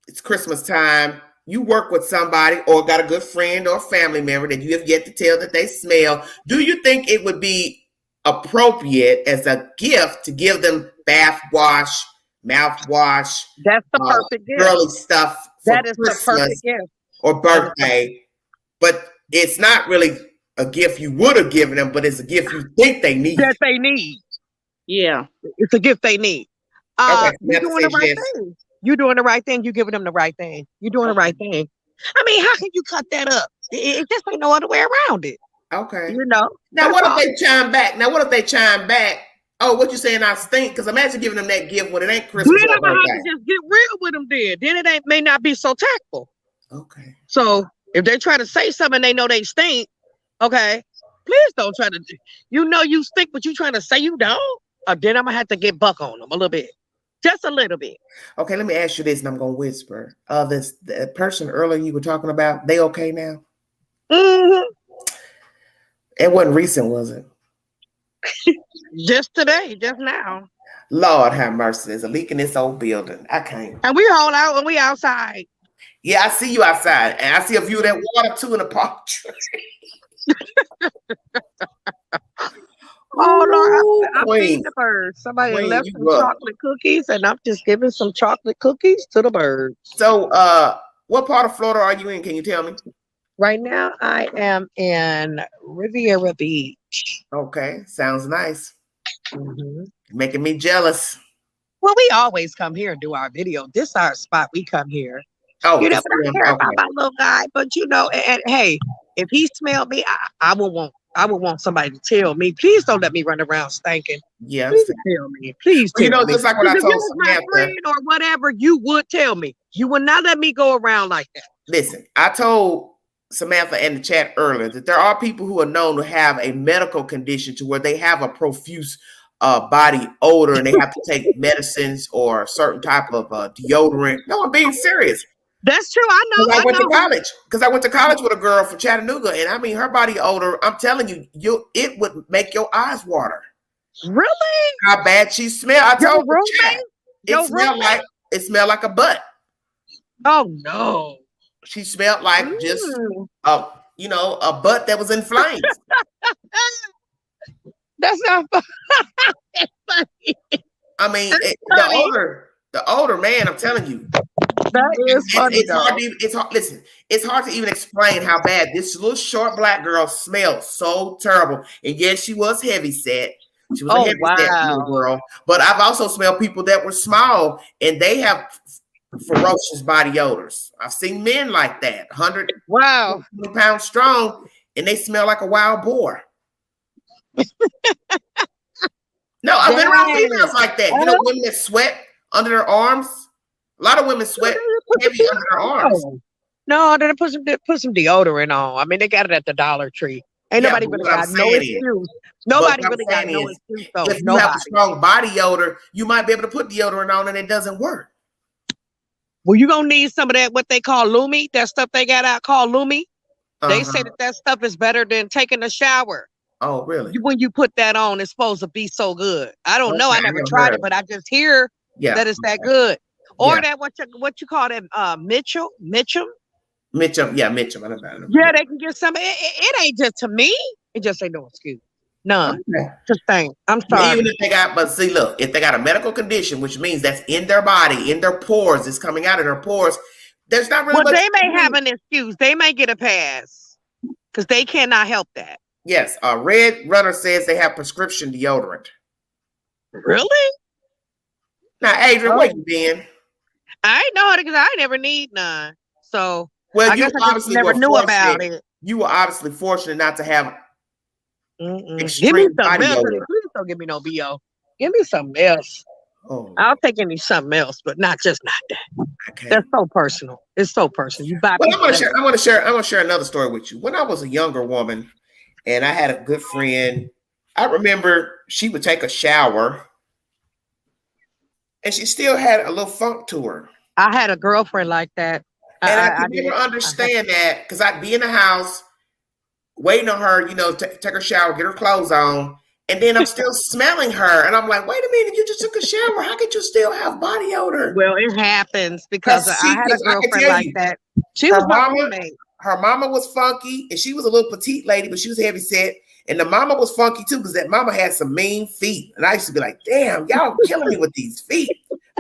It's Christmas time. You work with somebody or got a good friend or family member that you have yet to tell that they smell. Do you think it would be appropriate as a gift to give them bath wash, mouthwash? That's the perfect gift. Girly stuff for that is Christmas the perfect gift. Or birthday. But it's not really a gift you would have given them, but it's a gift you think they need. That they need. Yeah. It's a gift they need. Okay, you're doing the right thing. You're doing the right thing. You're giving them the right thing. You're doing the right thing. I mean, how can you cut that up? It just ain't no other way around it. Okay. You know. Now, what if they chime back? Oh, what you saying? I stink? Because imagine giving them that gift when it ain't Christmas Then or I'm gonna have birthday. to just get real with them. Then it may not be so tactful. Okay. So if they try to say something, they know they stink. Okay, please don't try to. You know you stink, but you trying to say you don't. Then I'm gonna have to get buck on them a little bit, just a little bit. Okay, let me ask you this, and I'm gonna whisper. The person earlier you were talking about, they okay now? Mm-hmm. It wasn't recent, was it? Just today, just now. Lord have mercy. There's a leak in this old building. I can't. And we all out and we outside. Yeah, I see you outside, and I see a view of that water too in the park. Oh Lord, I'm feeding Queen. the birds. Somebody Queen, left you some rough. chocolate cookies, and I'm just giving some chocolate cookies to the birds. So, what part of Florida are you in? Can you tell me? Right now, I am in Riviera Beach. Okay, sounds nice. Mm-hmm. Making me jealous. Well, we always come here and do our video. This is our spot. We come here. Oh, You know, but I care okay. about my little guy. But you know, and hey, if he smelled me, I would want somebody to tell me. Please don't let me run around stinking. Yeah, Please tell me. Please tell me. just like what I If told you was my Samantha. friend or whatever, you would tell me. You would not let me go around like that. Listen, I told Samantha in the chat earlier that there are people who are known to have a medical condition to where they have a profuse body odor and they have to take medicines or a certain type of deodorant. No, I'm being serious. That's true. I know. I went to college because I went to college with a girl from Chattanooga, and I mean her body odor. I'm telling you, it would make your eyes water. Really? How bad she smelled? I told Your the chat. It smelled like a butt. Oh no. She smelled like just a butt that was in flames. That's not funny. I mean, the older man, I'm telling you. That is funny. It's hard to even explain how bad this little short black girl smelled. So terrible. And yes, she was heavy set. She was a heavy set little girl. But I've also smelled people that were small and they have ferocious body odors. I've seen men like that, 120 pounds strong, and they smell like a wild boar. No, I've been around females like that. You know, women that sweat under their arms. A lot of women sweat heavy under their arms. No, they put some deodorant on. I mean, they got it at the Dollar Tree. Ain't nobody really got no excuse. Nobody really got no excuse though. If you have a strong body odor, you might be able to put deodorant on and it doesn't work. Well, you're going to need some of that, what they call Lumi, that stuff they got out called Lumi. They say that stuff is better than taking a shower. Oh, really? When you put that on, it's supposed to be so good. I don't know. I never tried it, but I just hear that it's that good. Or that, what you call that, Mitchum? Mitchum, yeah, Mitchum. I don't know. Yeah, they can get some. It ain't just to me. It just ain't no excuse. None. Okay. Just saying. I'm sorry. Even if they if they got a medical condition, which means that's in their body, in their pores, it's coming out in their pores. There's not really. Well, they may have an excuse. They may get a pass because they cannot help that. Yes, Red Runner says they have prescription deodorant. Really? Now, Adrian, where you been? I ain't know it because I never need none. So, well, I guess I just never knew about it. You were obviously fortunate not to have give me something else. Please don't give me no BO. Give me something else. Oh. I'll take something else, but not that. Okay. That's so personal. It's so personal. You buy. Well, I'm gonna share another story with you. When I was a younger woman, and I had a good friend, I remember she would take a shower, and she still had a little funk to her. I had a girlfriend like that. And I could never understand that because I'd be in the house waiting on her, take her shower, get her clothes on, and then I'm still smelling her. And I'm like, wait a minute, you just took a shower. How could you still have body odor? Well, it happens because I had a girlfriend like that. She was my roommate. Her mama was funky, and she was a little petite lady, but she was heavy set. And the mama was funky too because that mama had some mean feet. And I used to be like, damn, y'all killing me with these feet.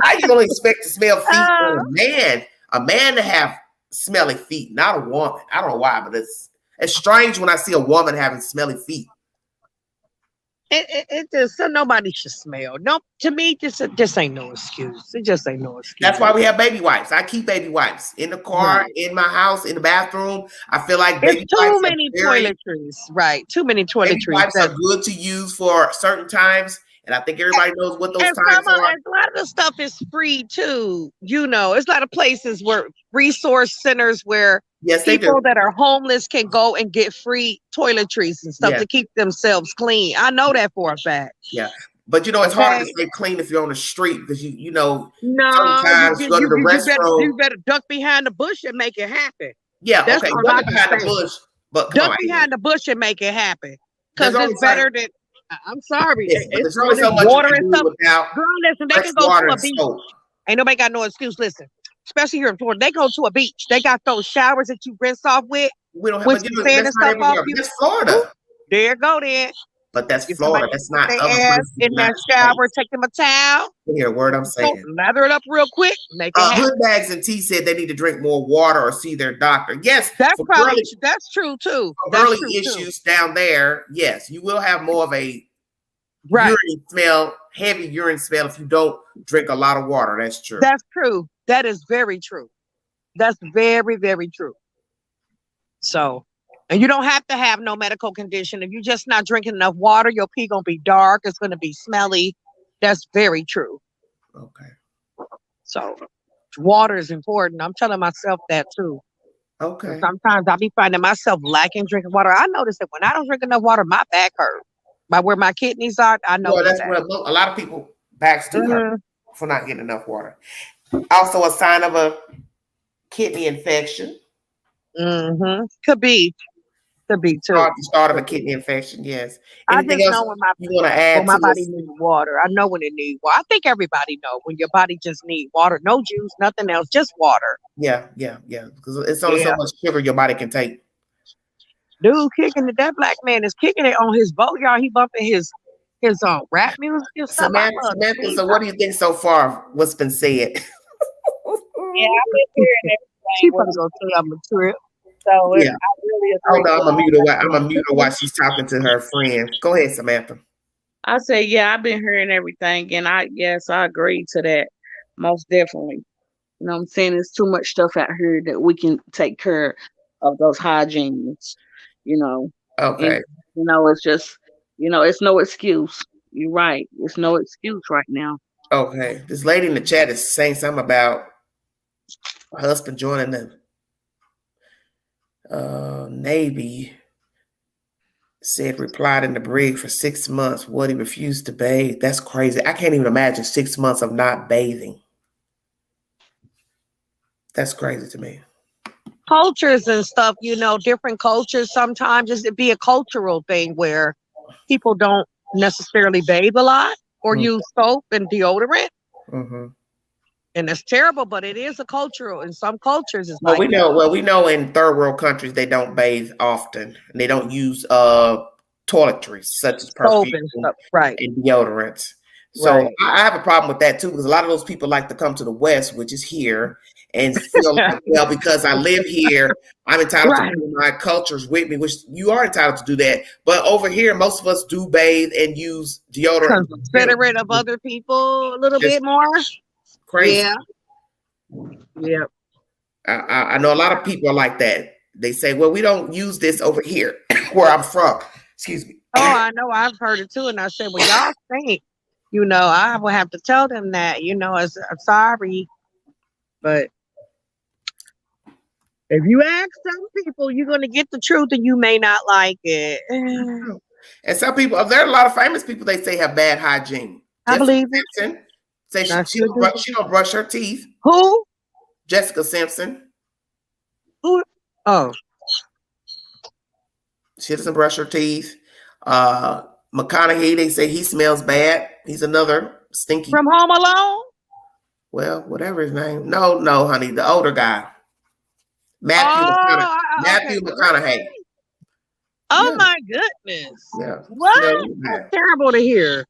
I don't expect to smell feet on a man. A man to have smelly feet, not a woman. I don't know why, but it's strange when I see a woman having smelly feet. It just so nobody should smell. No, to me, this ain't no excuse. It just ain't no excuse. That's why we have baby wipes. I keep baby wipes in the car, Right. in my house, in the bathroom. I feel like It's baby too wipes are many very toiletries. Right. Too many baby toiletries. wipes are good to use for certain times, and I think everybody knows what those And times are. a lot of the stuff is free too. It's a lot of places where resource centers where Yes, they do. people that are homeless can go and get free toiletries and stuff Yeah. to keep themselves clean. I know that for a fact. Yeah. But it's hard to Okay. stay clean if you're on the street because No, sometimes you go to the restroom. you better duck behind the bush and make it happen. Yeah, That's okay, all I duck can behind the say. bush, but come Duck on, behind the bush and make it happen. there's Because only it's better than I'm sorry. listen, but It's there's all only this so much you water can and do stuff. without Girl, listen, they fresh can go water to a and beach. soap. Ain't nobody got no excuse. Listen, especially here in Florida, they go to a beach. They got those showers that you rinse off with We don't have, with but some sand that's and not stuff off everywhere. you. That's Ooh, Florida, there you go then. but that's Get Florida. somebody to That's put not their other ass places, in that United shower, States. take them a towel, You hear a word I'm saying? lather it up real quick, make it happen. Hood Bags and T said they need to drink more water or see their doctor. Yes, That's for that's true too. girly issues down there, yes, you will have more of a Right. heavy urine smell if you don't drink a lot of water. That's true. That's true. That is very true. That's very, very true. So, and you don't have to have no medical condition. If you're just not drinking enough water, your pee gonna be dark. It's gonna be smelly. That's very true. Okay. So, water is important. I'm telling myself that too. Okay. Sometimes I'll be finding myself lacking drinking water. I notice that when I don't drink enough water, my back hurts. By where my kidneys are, I know That's that. where a lot of people backs do hurt for not getting enough water. Also, a sign of a kidney infection. Could be too. Start of a kidney infection. Yes. Anything else when you want to add my to body this? needs water. I know when it needs water. I think everybody know when your body just needs water. No juice, nothing else, just water. Yeah. Because it's only so much sugar your body can take. Dude kicking it. That black man is kicking it on his boat, y'all. He bumping his rap music and stuff. Samantha, so what do you think so far? What's been said? Yeah, I've been hearing everything. She probably gonna say I'm a trip. So Yeah. I really agree. Hold on, I'm gonna mute her while she's talking to her friend. Go ahead, Samantha. I say, yeah, I've been hearing everything, and I agree to that, most definitely. You know what I'm saying? There's too much stuff out here that we can take care of those hygienes, Okay. And, it's just, it's no excuse. You're right. It's no excuse right now. Okay. This lady in the chat is saying something about her husband joining the Navy. Said replied in the brig for 6 months. What, he refused to bathe? That's crazy. I can't even imagine 6 months of not bathing. That's crazy to me. Cultures and stuff, different cultures. Sometimes it be a cultural thing where people don't necessarily bathe a lot or use soap and deodorant. And it's terrible, but it is a cultural. In some cultures, it's we know in third world countries they don't bathe often, and they don't use toiletries such as perfume and stuff, right, and deodorants. So I have a problem with that too, because a lot of those people like to come to the West, which is here, and feel like, well, because I live here, I'm entitled to bring my cultures with me, which you are entitled to do that. But over here, most of us do bathe and use deodorant. Considerate of other people a little bit more. Crazy. Yeah. I know a lot of people are like that. They say, well, we don't use this over here where I'm from. Excuse me. Oh, I know. I've heard it too. And I said, well, y'all think, I will have to tell them that, I'm sorry. But if you ask some people, you're going to get the truth and you may not like it. And some people, there are a lot of famous people they say have bad hygiene. I believe it. Say she don't brush her teeth. Who? Jessica Simpson. Who? Oh. She doesn't brush her teeth. McConaughey, they say he smells bad. He's another stinky. From Home Alone? Well, whatever his name. No, honey, the older guy. Matthew McConaughey. Oh my goodness. Yeah. What? That's terrible to hear.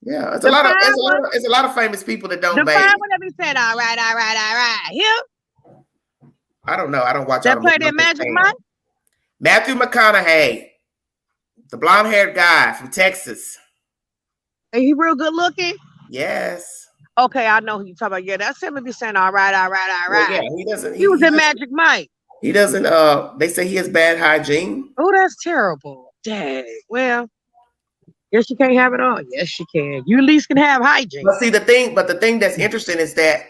Yeah, it's a lot of famous people that don't bathe. The would be said, all right. Here. I don't know. I don't watch. That played in Magic Mike? Matthew McConaughey. The blonde-haired guy from Texas. Is he real good looking? Yes. Okay, I know who you talking about. Yeah, that's him to be saying all right, all right, all right. Well, yeah, he doesn't. He was in Magic Mike. He doesn't. They say he has bad hygiene. Oh, that's terrible. Dang. Well, yes, you can't have it all. Yes, you can. You at least can have hygiene. But see, the thing that's interesting is that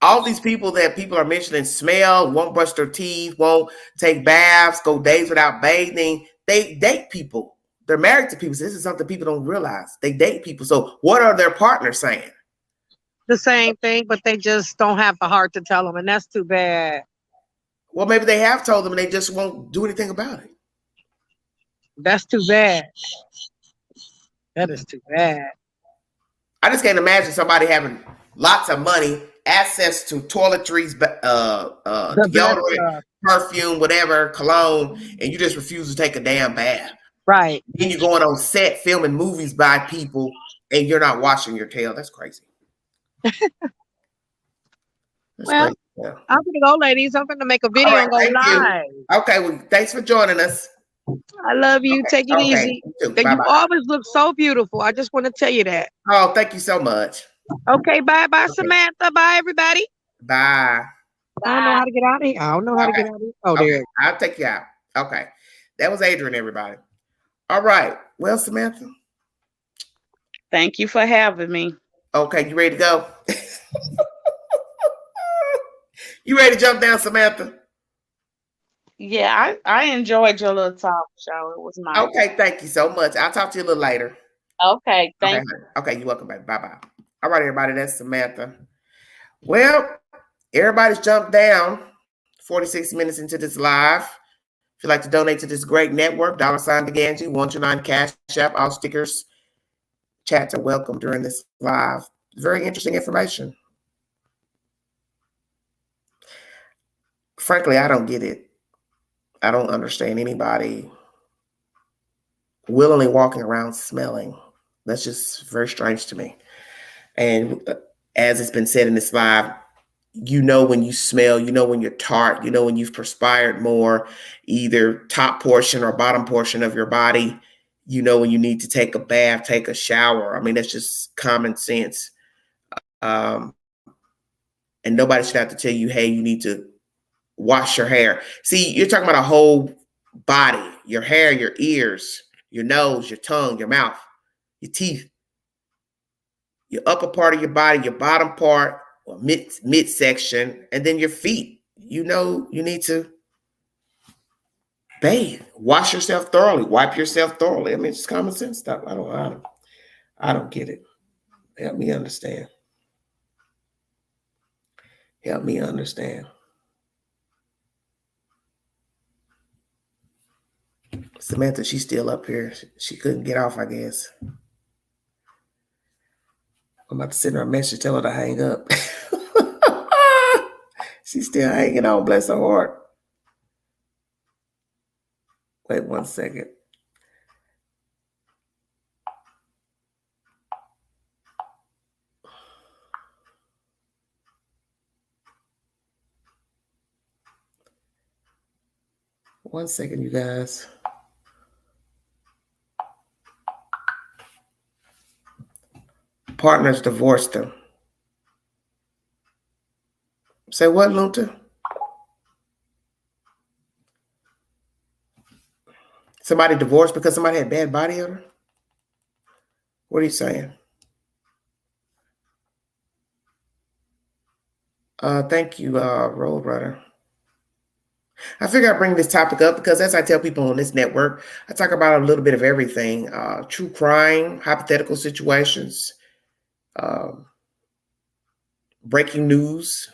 all these people that people are mentioning smell, won't brush their teeth, won't take baths, go days without bathing. They date people. They're married to people. So this is something people don't realize. They date people. So what are their partners saying? The same thing, but they just don't have the heart to tell them, and that's too bad. Well, maybe they have told them and they just won't do anything about it. That's too bad. That is too bad. I just can't imagine somebody having lots of money, access to toiletries, deodorant, perfume, whatever, cologne, and you just refuse to take a damn bath. Right. Then you're going on set filming movies by people and you're not washing your tail. That's crazy. That's well, crazy. Yeah. I'm going to go, ladies. I'm going to make a video and go live. Okay, well, thanks for joining us. I love you. Okay. Take it easy. You always look so beautiful. I just want to tell you that. Oh, thank you so much. Okay, bye, Samantha. Bye, everybody. Bye. I don't know how to get out of here. I don't know how to get out of here. Oh, there. I'll take you out. Okay. That was Adrian, everybody. All right. Well, Samantha. Thank you for having me. Okay, you ready to go? You ready to jump down, Samantha? Yeah, I enjoyed your little talk show. It was nice. Okay, thank you so much. I'll talk to you a little later. Okay, thank you. Okay, you're welcome, baby. Bye-bye. All right, everybody, that's Samantha. Well, everybody's jumped down 46 minutes into this live. If you'd like to donate to this great network, $DeGanji, 129 Cash App, all stickers. Chats are welcome during this live. Very interesting information. Frankly, I don't get it. I don't understand anybody willingly walking around smelling. That's just very strange to me. And as it's been said in this live, you know when you smell, you know when you're tart, you know when you've perspired more, either top portion or bottom portion of your body. You know when you need to take a bath, take a shower. I mean, that's just common sense. And nobody should have to tell you, hey, you need to wash your hair. See, you're talking about a whole body, your hair, your ears, your nose, your tongue, your mouth, your teeth, your upper part of your body, your bottom part, or midsection, and then your feet. You know, you need to bathe, wash yourself thoroughly, wipe yourself thoroughly. I mean, it's common sense stuff. I don't get it. Help me understand. Help me understand. Samantha, she's still up here. She couldn't get off, I guess. I'm about to send her a message, tell her to hang up. She's still hanging on, bless her heart. Wait 1 second. One second, you guys. Partners divorced them. Say what, Lunta? Somebody divorced because somebody had bad body odor? What are you saying? Thank you, Roadrunner. I figure I bring this topic up because as I tell people on this network, I talk about a little bit of everything. True crime, hypothetical situations, breaking news,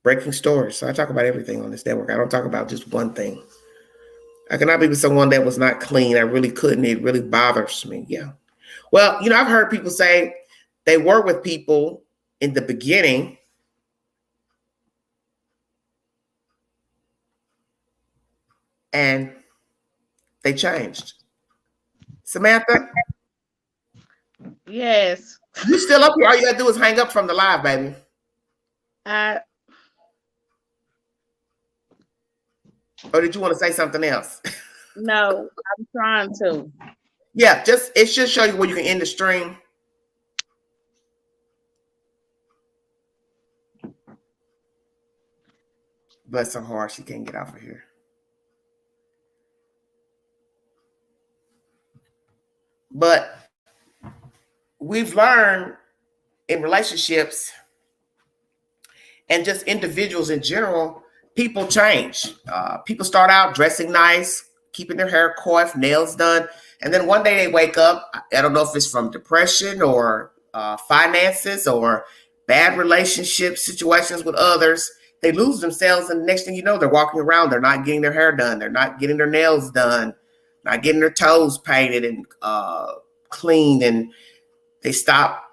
breaking stories. So I talk about everything on this network. I don't talk about just one thing. I cannot be with someone that was not clean. I really couldn't. It really bothers me. Yeah. Well, you know, I've heard people say they were with people in the beginning and they changed. Samantha? Yes. You still up here? All you gotta do is hang up from the live, baby. Or did you want to say something else? No, I'm trying to. Yeah, it should show you where you can end the stream. Bless her heart, she can't get off of here. But we've learned in relationships and just individuals in general, people change. People start out dressing nice, keeping their hair coiffed, nails done, and then one day they wake up. I don't know if it's from depression or finances or bad relationship situations with others. They lose themselves, and the next thing you know, they're walking around. They're not getting their hair done. They're not getting their nails done. Not getting their toes painted and cleaned, and they stop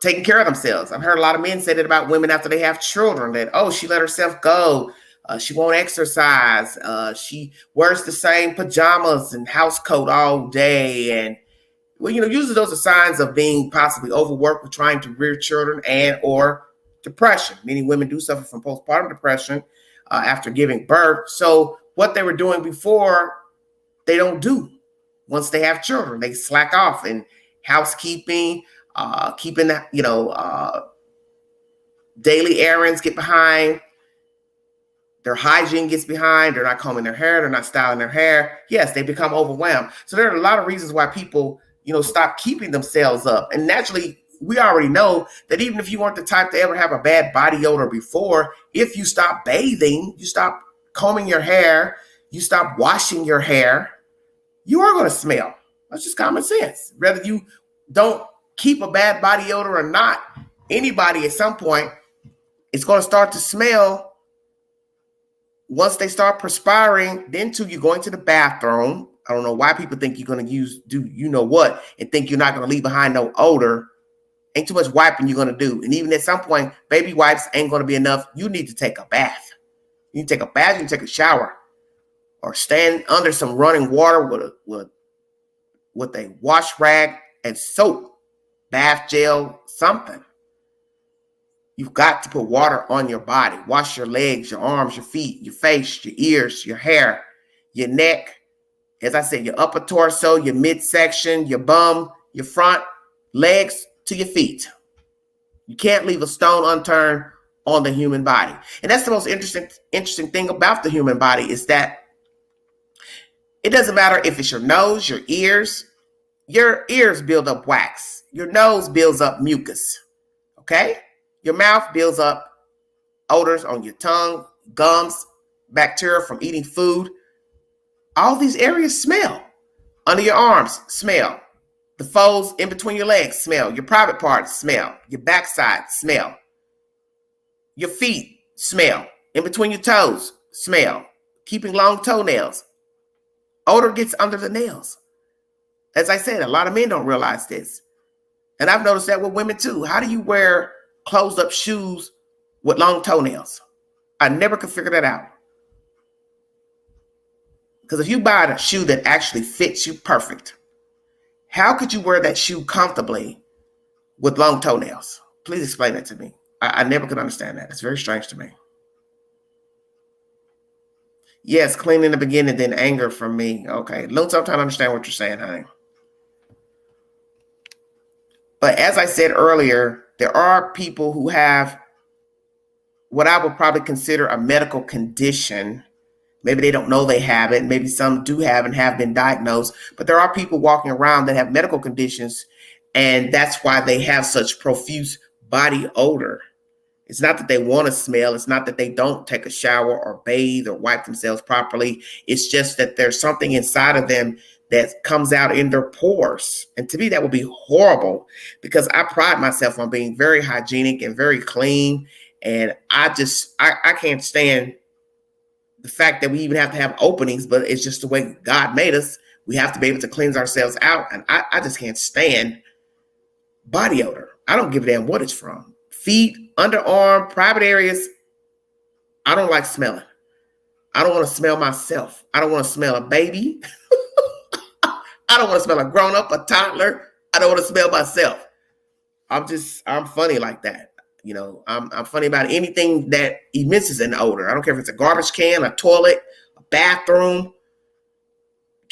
taking care of themselves. I've heard a lot of men say that about women after they have children, that, oh, she let herself go. She won't exercise. She wears the same pajamas and house coat all day. And, well, usually those are signs of being possibly overworked with trying to rear children and or depression. Many women do suffer from postpartum depression after giving birth. So what they were doing before, they don't do once they have children. They slack off in housekeeping, keeping daily errands get behind. Their hygiene gets behind. They're not combing their hair. They're not styling their hair. Yes, they become overwhelmed. So there are a lot of reasons why people, stop keeping themselves up. And naturally, we already know that even if you weren't the type to ever have a bad body odor before, if you stop bathing, you stop combing your hair, you stop washing your hair, you are going to smell. That's just common sense. Whether you don't keep a bad body odor or not, anybody at some point is going to start to smell. Once they start perspiring, then too, you're going to the bathroom. I don't know why people think you're going to do you know what and think you're not going to leave behind no odor. Ain't too much wiping you're going to do. And even at some point, baby wipes ain't going to be enough. You need to take a bath. You need to take a bath, you can take a shower, or stand under some running water with a wash rag and soap, bath gel, something. You've got to put water on your body. Wash your legs, your arms, your feet, your face, your ears, your hair, your neck. As I said, your upper torso, your midsection, your bum, your front legs to your feet. You can't leave a stone unturned on the human body. And that's the most interesting thing about the human body, is that it doesn't matter if it's your nose, your ears. Your ears build up wax. Your nose builds up mucus. Okay? Your mouth builds up odors on your tongue, gums, bacteria from eating food. All these areas smell. Under your arms, smell. The folds in between your legs, smell. Your private parts, smell. Your backside, smell. Your feet, smell. In between your toes, smell. Keeping long toenails. Odor gets under the nails. As I said, a lot of men don't realize this. And I've noticed that with women too. How do you wear closed up shoes with long toenails? I never could figure that out. Because if you buy a shoe that actually fits you perfect, how could you wear that shoe comfortably with long toenails? Please explain that to me. I never could understand that. It's very strange to me. Yes, clean in the beginning, then anger from me. Okay, I'm trying to understand what you're saying, honey. But as I said earlier, there are people who have what I would probably consider a medical condition. Maybe they don't know they have it. Maybe some do have and have been diagnosed. But there are people walking around that have medical conditions, and that's why they have such profuse body odor. It's not that they want to smell. It's not that they don't take a shower or bathe or wipe themselves properly. It's just that there's something inside of them that comes out in their pores. And to me, that would be horrible, because I pride myself on being very hygienic and very clean. And I can't stand the fact that we even have to have openings, but it's just the way God made us. We have to be able to cleanse ourselves out. And I just can't stand body odor. I don't give a damn what it's from. Feet, underarm, private areas. I don't like smelling. I don't want to smell myself. I don't want to smell a baby. I don't want to smell a grown-up, a toddler. I don't want to smell myself. I'm funny like that. I'm funny about anything that emits an odor. I don't care if it's a garbage can, a toilet, a bathroom.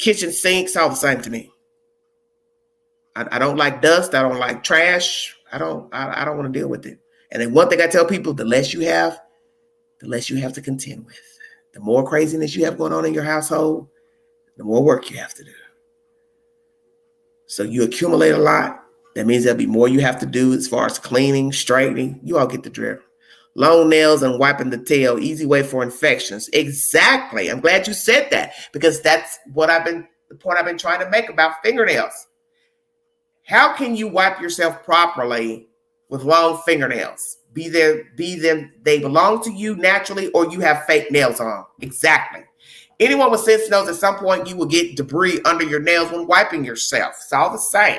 kitchen sinks, all the same to me. I don't like dust. I don't like trash. I don't want to deal with it. And then one thing I tell people, the less you have to contend with. The more craziness you have going on in your household, the more work you have to do. So you accumulate a lot. That means there'll be more you have to do as far as cleaning, straightening. You all get the drift. Long nails and wiping the tail, easy way for infections. Exactly. I'm glad you said that, because that's the point I've been trying to make about fingernails. How can you wipe yourself properly with long fingernails? Be they belong to you naturally, or you have fake nails on. Exactly. Anyone with sense knows at some point you will get debris under your nails when wiping yourself. It's all the same.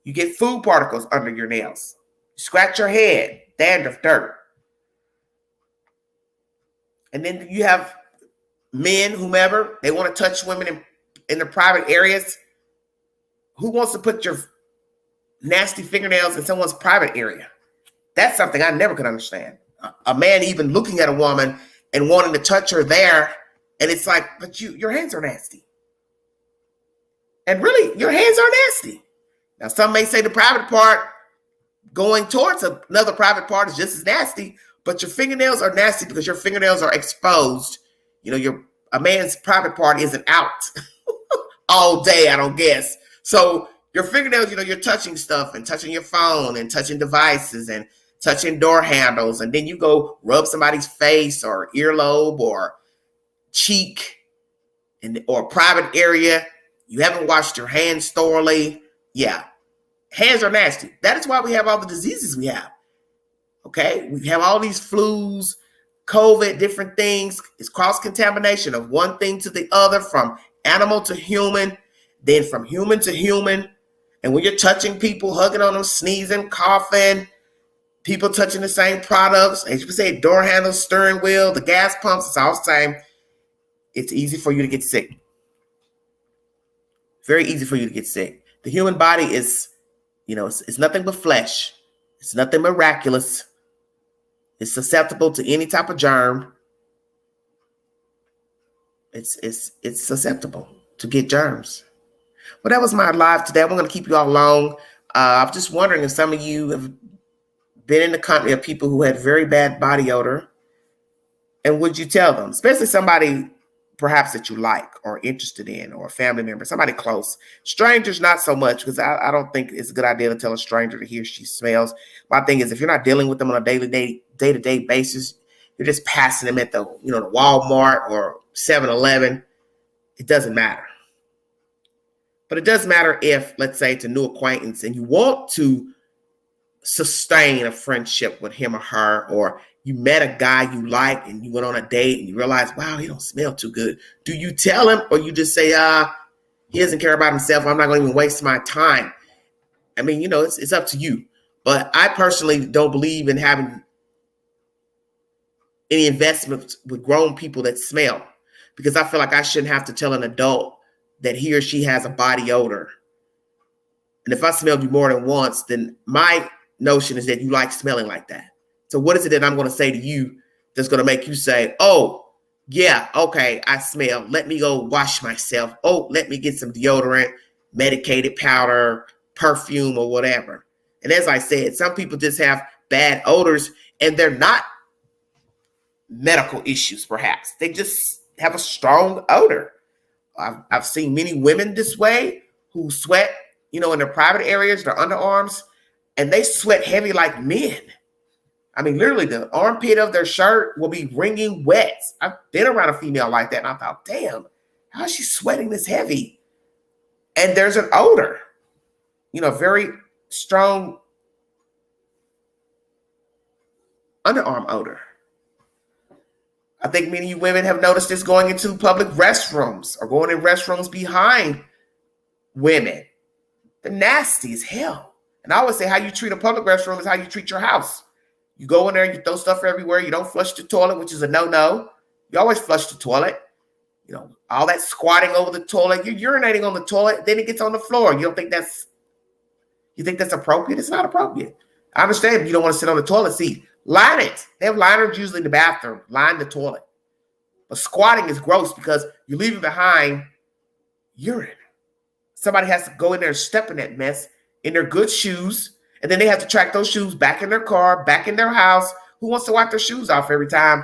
You get food particles under your nails. You scratch your head, dandruff, dirt. And then you have men, whomever, they want to touch women in the private areas. Who wants to put your nasty fingernails in someone's private area? That's something I never could understand. A man even looking at a woman and wanting to touch her there, and it's like, but your hands are nasty. And really, your hands are nasty. Now, some may say the private part going towards another private part is just as nasty, but your fingernails are nasty because your fingernails are exposed. You know, a man's private part isn't out all day, I don't guess. So your fingernails, you know, you're touching stuff and touching your phone and touching devices and touching door handles. And then you go rub somebody's face or earlobe or cheek or private area. You haven't washed your hands thoroughly. Yeah, hands are nasty. That is why we have all the diseases we have. Okay, we have all these flus, COVID, different things. It's cross-contamination of one thing to the other, from animal to human, then from human to human. And when you're touching people, hugging on them, sneezing, coughing, people touching the same products, as you say, door handles, steering wheel, the gas pumps, it's all the same. It's easy for you to get sick. Very easy for you to get sick. The human body is, you know, it's nothing but flesh. It's nothing miraculous. It's susceptible to any type of germ. It's susceptible to get germs. Well, that was my live today. I'm going to keep you all long. I'm just wondering if some of you have been in the company of people who had very bad body odor, and would you tell them, especially somebody perhaps that you like or interested in, or a family member, somebody close. Strangers, not so much, because I don't think it's a good idea to tell a stranger that he or she smells. My thing is, if you're not dealing with them on a day-to-day basis, you're just passing them at the Walmart or 7-Eleven. It doesn't matter. But it does matter if, let's say, it's a new acquaintance and you want to sustain a friendship with him or her, or you met a guy you like and you went on a date and you realize, wow, he don't smell too good. Do you tell him, or you just say, he doesn't care about himself, I'm not going to even waste my time? I mean, it's up to you. But I personally don't believe in having any investments with grown people that smell, because I feel like I shouldn't have to tell an adult that he or she has a body odor. And if I smelled you more than once, then my notion is that you like smelling like that. So what is it that I'm going to say to you that's going to make you say, oh, yeah, okay, I smell. Let me go wash myself. Oh, let me get some deodorant, medicated powder, perfume, or whatever. And as I said, some people just have bad odors, and they're not medical issues, perhaps. They just have a strong odor. I've seen many women this way who sweat, in their private areas, their underarms, and they sweat heavy like men. I mean, literally, the armpit of their shirt will be wringing wet. I've been around a female like that, and I thought, damn, how is she sweating this heavy? And there's an odor, very strong underarm odor. I think many of you women have noticed this going into public restrooms or going in restrooms behind women. They're nasty as hell. And I always say, how you treat a public restroom is how you treat your house. You go in there, you throw stuff everywhere. You don't flush the toilet, which is a no-no. You always flush the toilet. All that squatting over the toilet. You're urinating on the toilet, then it gets on the floor. You think that's appropriate? It's not appropriate. I understand you don't want to sit on the toilet seat. Line it. They have liners usually in the bathroom. Line the toilet. But squatting is gross because you leave it behind urine. Somebody has to go in there and step in that mess in their good shoes, and then they have to track those shoes back in their car, back in their house. Who wants to wipe their shoes off every time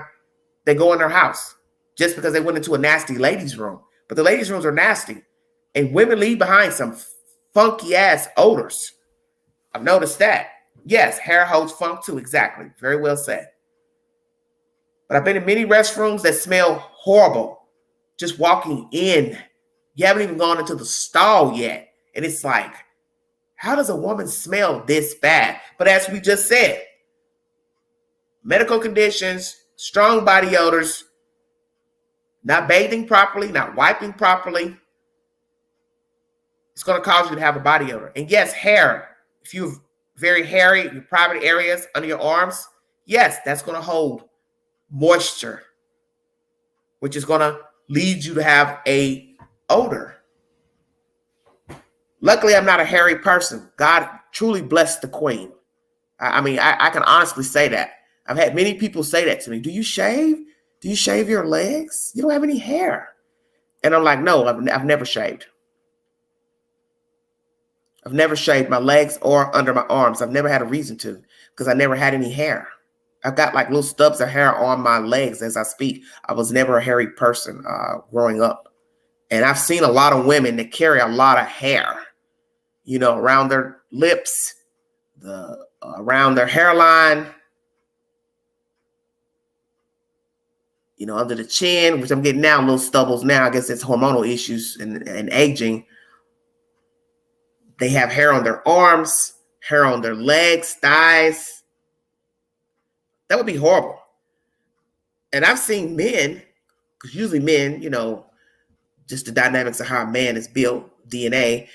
they go in their house just because they went into a nasty ladies' room? But the ladies' rooms are nasty, and women leave behind some funky ass odors. I've noticed that. Yes, hair holds funk too. Exactly. Very well said. But I've been in many restrooms that smell horrible. Just walking in, you haven't even gone into the stall yet, and it's like, how does a woman smell this bad? But as we just said, medical conditions, strong body odors, not bathing properly, not wiping properly, it's going to cause you to have a body odor. And yes, hair. If you're very hairy, your private areas under your arms, yes, that's going to hold moisture, which is going to lead you to have a odor. Luckily, I'm not a hairy person. God truly blessed the queen. I mean, I can honestly say that. I've had many people say that to me. Do you shave? Do you shave your legs? You don't have any hair. And I'm like, no, I've never shaved. I've never shaved my legs or under my arms. I've never had a reason to because I never had any hair. I've got like little stubs of hair on my legs as I speak. I was never a hairy person growing up. And I've seen a lot of women that carry a lot of hair, you know, around their lips, around their hairline, you know, under the chin, which I'm getting now, little stubbles now. I guess it's hormonal issues and aging. They have hair on their arms, hair on their legs, thighs. That would be horrible. And I've seen men, because usually men, you know, just the dynamics of how a man is built, DNA,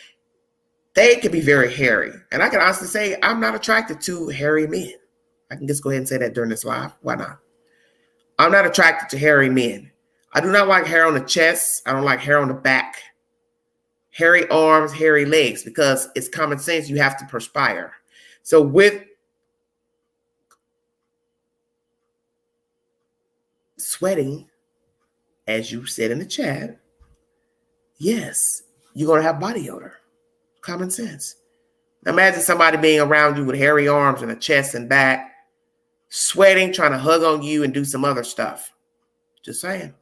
they can be very hairy. And I can honestly say I'm not attracted to hairy men. I can just go ahead and say that during this live. Why not? I'm not attracted to hairy men. I do not like hair on the chest. I don't like hair on the back. Hairy arms, hairy legs, because it's common sense. You have to perspire. So with sweating, as you said in the chat, yes, you're going to have body odor. Common sense. Imagine somebody being around you with hairy arms and a chest and back, sweating, trying to hug on you and do some other stuff. Just saying.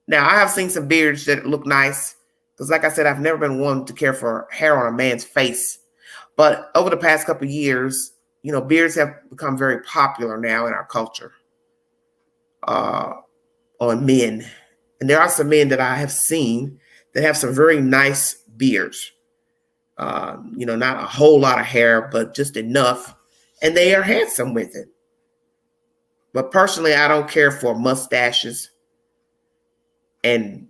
Now, I have seen some beards that look nice because, like I said, I've never been one to care for hair on a man's face. But over the past couple of years, you know, beards have become very popular now in our culture on men. And there are some men that I have seen that have some very nice beards. You know, not a whole lot of hair, but just enough. And they are handsome with it. But personally, I don't care for mustaches and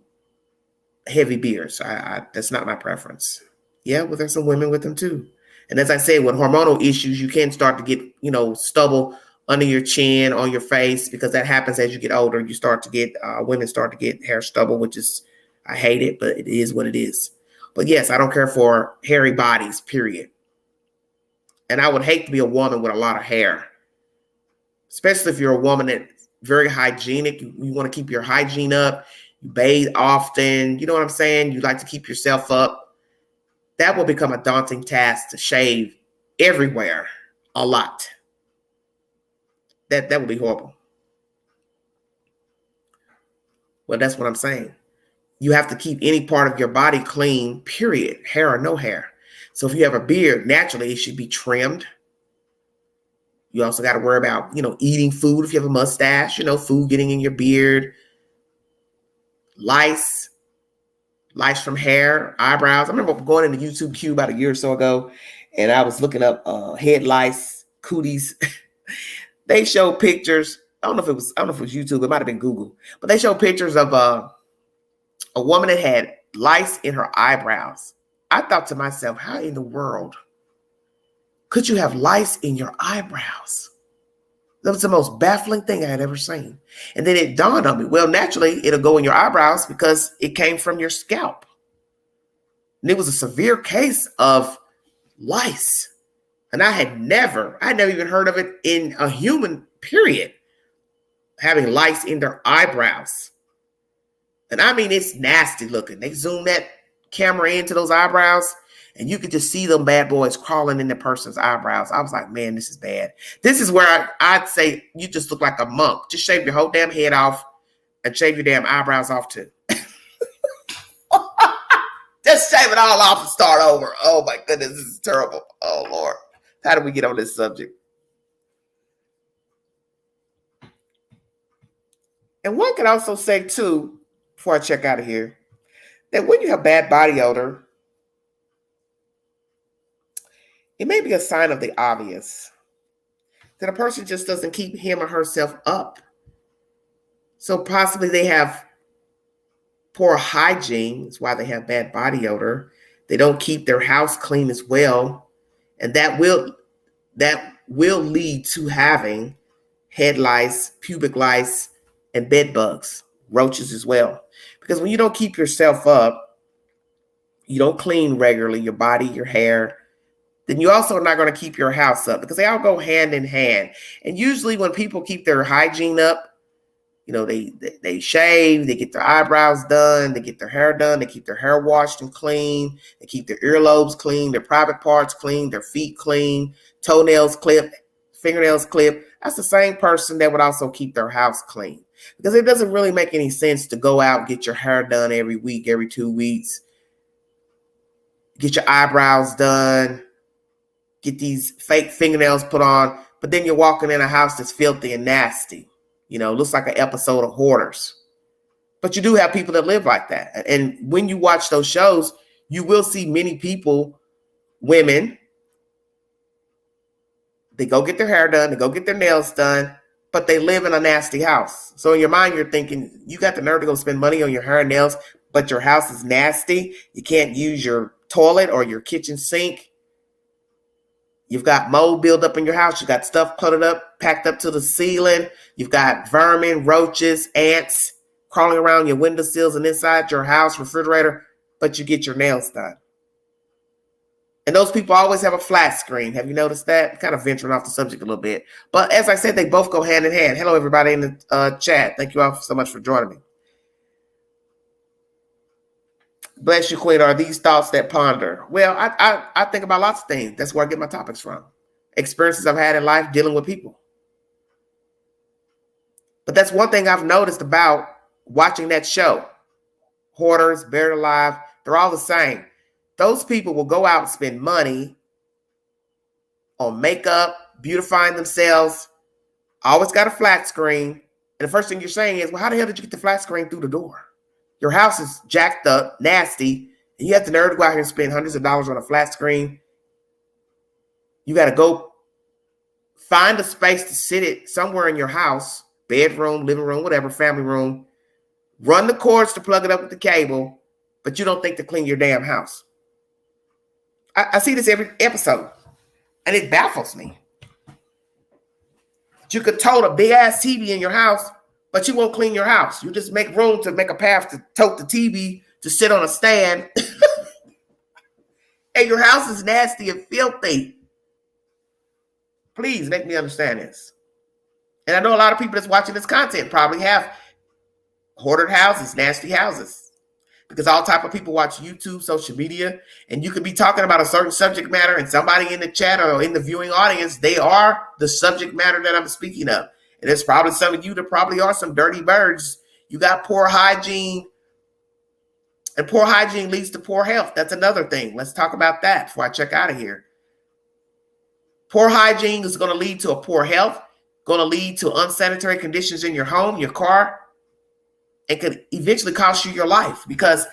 heavy beards. That's not my preference. Yeah, well, there's some women with them too. And as I said, with hormonal issues, you can start to get, you know, stubble under your chin, on your face, because that happens as you get older. You start to get, women start to get hair stubble, which is, I hate it, but it is what it is. But yes, I don't care for hairy bodies, period. And I would hate to be a woman with a lot of hair, especially if you're a woman that's very hygienic. You want to keep your hygiene up. You bathe often. You know what I'm saying? You like to keep yourself up. That will become a daunting task to shave everywhere a lot. That would be horrible. Well, that's what I'm saying. You have to keep any part of your body clean, period, hair or no hair. So if you have a beard, naturally it should be trimmed. You also got to worry about, you know, eating food. If you have a mustache, you know, food getting in your beard, lice from hair, eyebrows. I remember going into YouTube Q about a year or so ago, and I was looking up head lice, cooties. They show pictures. I don't know if it was YouTube. It might have been Google, but they show pictures of a woman that had lice in her eyebrows. I thought to myself, how in the world could you have lice in your eyebrows? That was the most baffling thing I had ever seen. And then it dawned on me, well, naturally, it'll go in your eyebrows because it came from your scalp. And it was a severe case of lice. And I had never even heard of it in a human, period, having lice in their eyebrows. And I mean, it's nasty looking. They zoom that camera into those eyebrows, and you could just see them bad boys crawling in the person's eyebrows. I was like, man, this is bad. This is where I'd say you just look like a monk. Just shave your whole damn head off and shave your damn eyebrows off too. Just shave it all off and start over. Oh my goodness, this is terrible. Oh Lord. How did we get on this subject? And one can also say too, before I check out of here, that when you have bad body odor, it may be a sign of the obvious that a person just doesn't keep him or herself up. So possibly they have poor hygiene. That's why they have bad body odor. They don't keep their house clean as well. And that will lead to having head lice, pubic lice, and bed bugs, roaches as well. Because when you don't keep yourself up, you don't clean regularly, your body, your hair, then you also are not going to keep your house up, because they all go hand in hand. And usually when people keep their hygiene up, you know, they shave, they get their eyebrows done, they get their hair done, they keep their hair washed and clean, they keep their earlobes clean, their private parts clean, their feet clean, toenails clipped, fingernails clipped. That's the same person that would also keep their house clean. Because it doesn't really make any sense to go out, get your hair done every week, every 2 weeks, get your eyebrows done, get these fake fingernails put on, but then you're walking in a house that's filthy and nasty. You know, looks like an episode of Hoarders. But you do have people that live like that. And when you watch those shows, you will see many people, women, they go get their hair done, they go get their nails done, but they live in a nasty house. So in your mind, you're thinking, you got the nerve to go spend money on your hair and nails, but your house is nasty. You can't use your toilet or your kitchen sink. You've got mold build up in your house. You've got stuff putted up, packed up to the ceiling. You've got vermin, roaches, ants crawling around your windowsills and inside your house, refrigerator, but you get your nails done. And those people always have a flat screen. Have you noticed that? I'm kind of venturing off the subject a little bit. But as I said, they both go hand in hand. Hello, everybody in the chat. Thank you all so much for joining me. Bless you, Queen. Are these thoughts that ponder? Well, I think about lots of things. That's where I get my topics from. Experiences I've had in life dealing with people. But that's one thing I've noticed about watching that show. Hoarders, Buried Alive, they're all the same. Those people will go out and spend money on makeup, beautifying themselves, always got a flat screen. And the first thing you're saying is, well, how the hell did you get the flat screen through the door? Your house is jacked up, nasty, and you have the nerve to go out here and spend hundreds of dollars on a flat screen. You got to go find a space to sit it somewhere in your house, bedroom, living room, whatever, family room. Run the cords to plug it up with the cable, but you don't think to clean your damn house. I see this every episode, and it baffles me. You could tote a big-ass TV in your house, but you won't clean your house. You just make room to make a path to tote the TV to sit on a stand. And your house is nasty and filthy. Please make me understand this. And I know a lot of people that's watching this content probably have hoarded houses, nasty houses. Because all type of people watch YouTube, social media, and you could be talking about a certain subject matter, and somebody in the chat or in the viewing audience, they are the subject matter that I'm speaking of. And there's probably some of you that probably are some dirty birds. You got poor hygiene, and poor hygiene leads to poor health. That's another thing. Let's talk about that before I check out of here. Poor hygiene is going to lead to a poor health, going to lead to unsanitary conditions in your home, your car. It could eventually cost you your life, because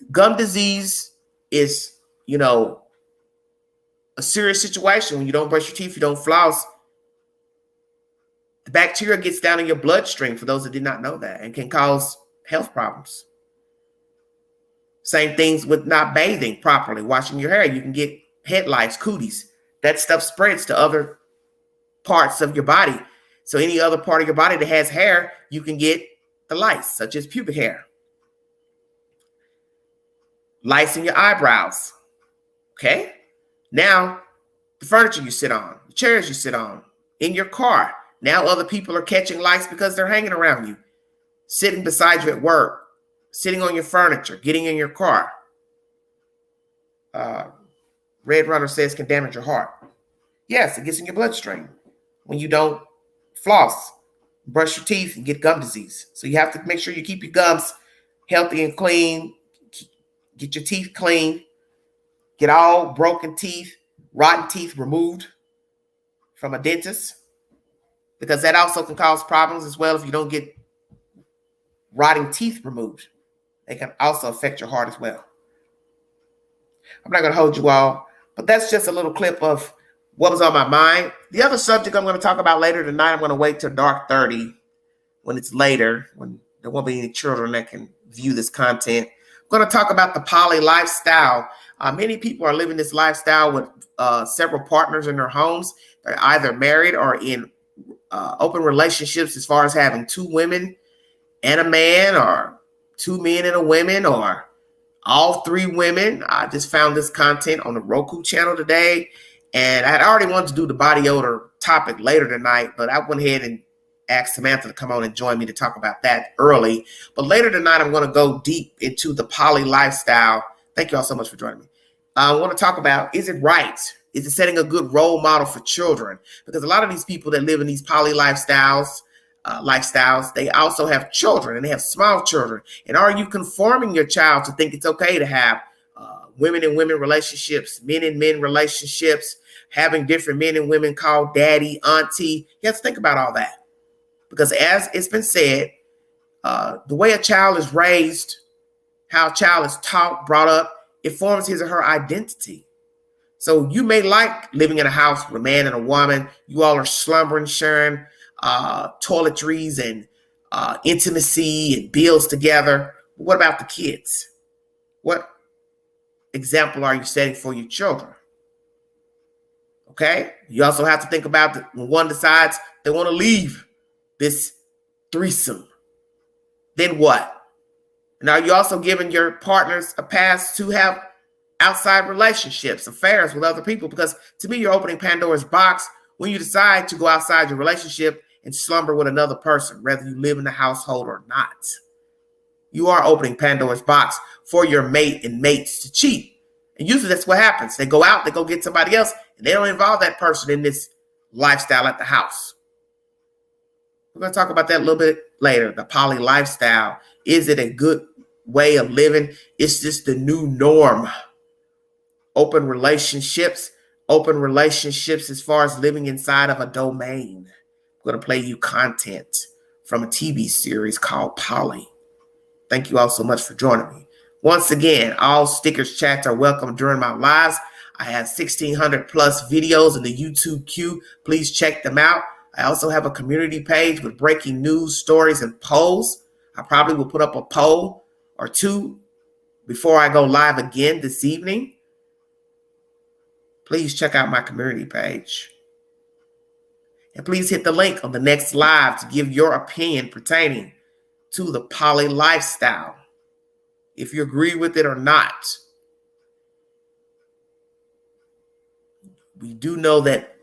gum disease is, you know, a serious situation. When you don't brush your teeth, you don't floss, the bacteria gets down in your bloodstream, for those that did not know that, and can cause health problems. Same things with not bathing properly, washing your hair. You can get head lice, cooties. That stuff spreads to other parts of your body. So any other part of your body that has hair, you can get the lice, such as pubic hair. Lice in your eyebrows. Okay? Now, the furniture you sit on, the chairs you sit on, in your car. Now other people are catching lice because they're hanging around you, sitting beside you at work, sitting on your furniture, getting in your car. Red Runner says can damage your heart. Yes, it gets in your bloodstream when you don't floss, brush your teeth, and get gum disease. So you have to make sure you keep your gums healthy and clean, get your teeth clean, get all broken teeth, rotten teeth removed from a dentist, because that also can cause problems as well if you don't get rotting teeth removed. They can also affect your heart as well. I'm not going to hold you all, but that's just a little clip of what was on my mind. The other subject I'm going to talk about later tonight, I'm going to wait till dark 30 when it's later, when there won't be any children that can view this content. I'm going to talk about the poly lifestyle. Many people are living this lifestyle with several partners in their homes. They're either married or in open relationships, as far as having 2 women and a man, or 2 men and a woman, or all 3 women. I just found this content on the Roku channel today, and I had already wanted to do the body odor topic later tonight, but I went ahead and asked Samantha to come on and join me to talk about that early. But later tonight, I'm going to go deep into the poly lifestyle. Thank you all so much for joining me. I want to talk about, is it right? Is it setting a good role model for children? Because a lot of these people that live in these poly lifestyles, they also have children, and they have small children. And are you conforming your child to think it's okay to have women and women relationships, men and men relationships, having different men and women called daddy, auntie? You have to think about all that. Because as it's been said, the way a child is raised, how a child is taught, brought up, it forms his or her identity. So you may like living in a house with a man and a woman. You all are slumbering, sharing toiletries and intimacy and bills together. But what about the kids? What example are you setting for your children? Okay. You also have to think about when one decides they want to leave this threesome, then what? And are you also giving your partners a pass to have outside relationships, affairs with other people? Because to me, you're opening Pandora's box when you decide to go outside your relationship and slumber with another person, whether you live in the household or not. You are opening Pandora's box for your mate and mates to cheat. And usually that's what happens. They go out, they go get somebody else, and they don't involve that person in this lifestyle at the house. We're going to talk about that a little bit later. The poly lifestyle. Is it a good way of living? It's just the new norm. Open relationships as far as living inside of a domain. I'm going to play you content from a TV series called Poly. Thank you all so much for joining me. Once again, all stickers, chats are welcome during my lives. I have 1,600 plus videos in the YouTube queue. Please check them out. I also have a community page with breaking news, stories, and polls. I probably will put up a poll or 2 before I go live again this evening. Please check out my community page. And please hit the link on the next live to give your opinion pertaining to the poly lifestyle, if you agree with it or not. We do know that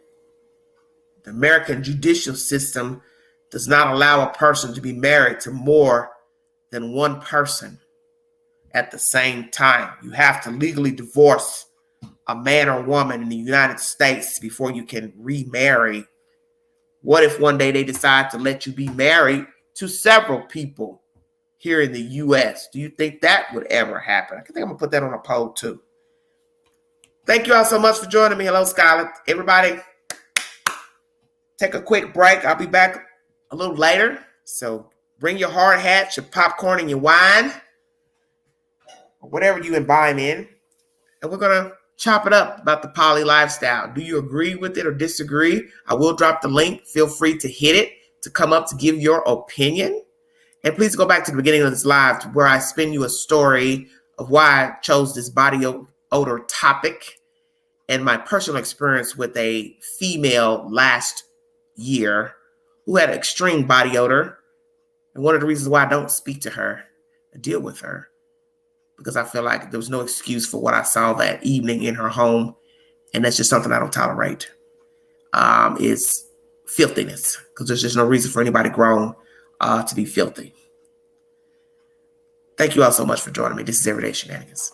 the American judicial system does not allow a person to be married to more than one person at the same time. You have to legally divorce a man or woman in the United States before you can remarry. What if one day they decide to let you be married to several people here in the U.S.? Do you think that would ever happen? I think I'm going to put that on a poll too. Thank you all so much for joining me. Hello, Scarlett. Everybody, take a quick break. I'll be back a little later. So bring your hard hats, your popcorn, and your wine, or whatever you imbibe in. And we're going to chop it up about the poly lifestyle. Do you agree with it or disagree? I will drop the link. Feel free to hit it to come up to give your opinion. And please go back to the beginning of this live to where I spin you a story of why I chose this body odor topic and my personal experience with a female last year who had extreme body odor. And one of the reasons why I don't speak to her and deal with her, because I feel like there was no excuse for what I saw that evening in her home. And that's just something I don't tolerate, is filthiness, because there's just no reason for anybody grown to be filthy. Thank you all so much for joining me. This is Everyday Shenanigans.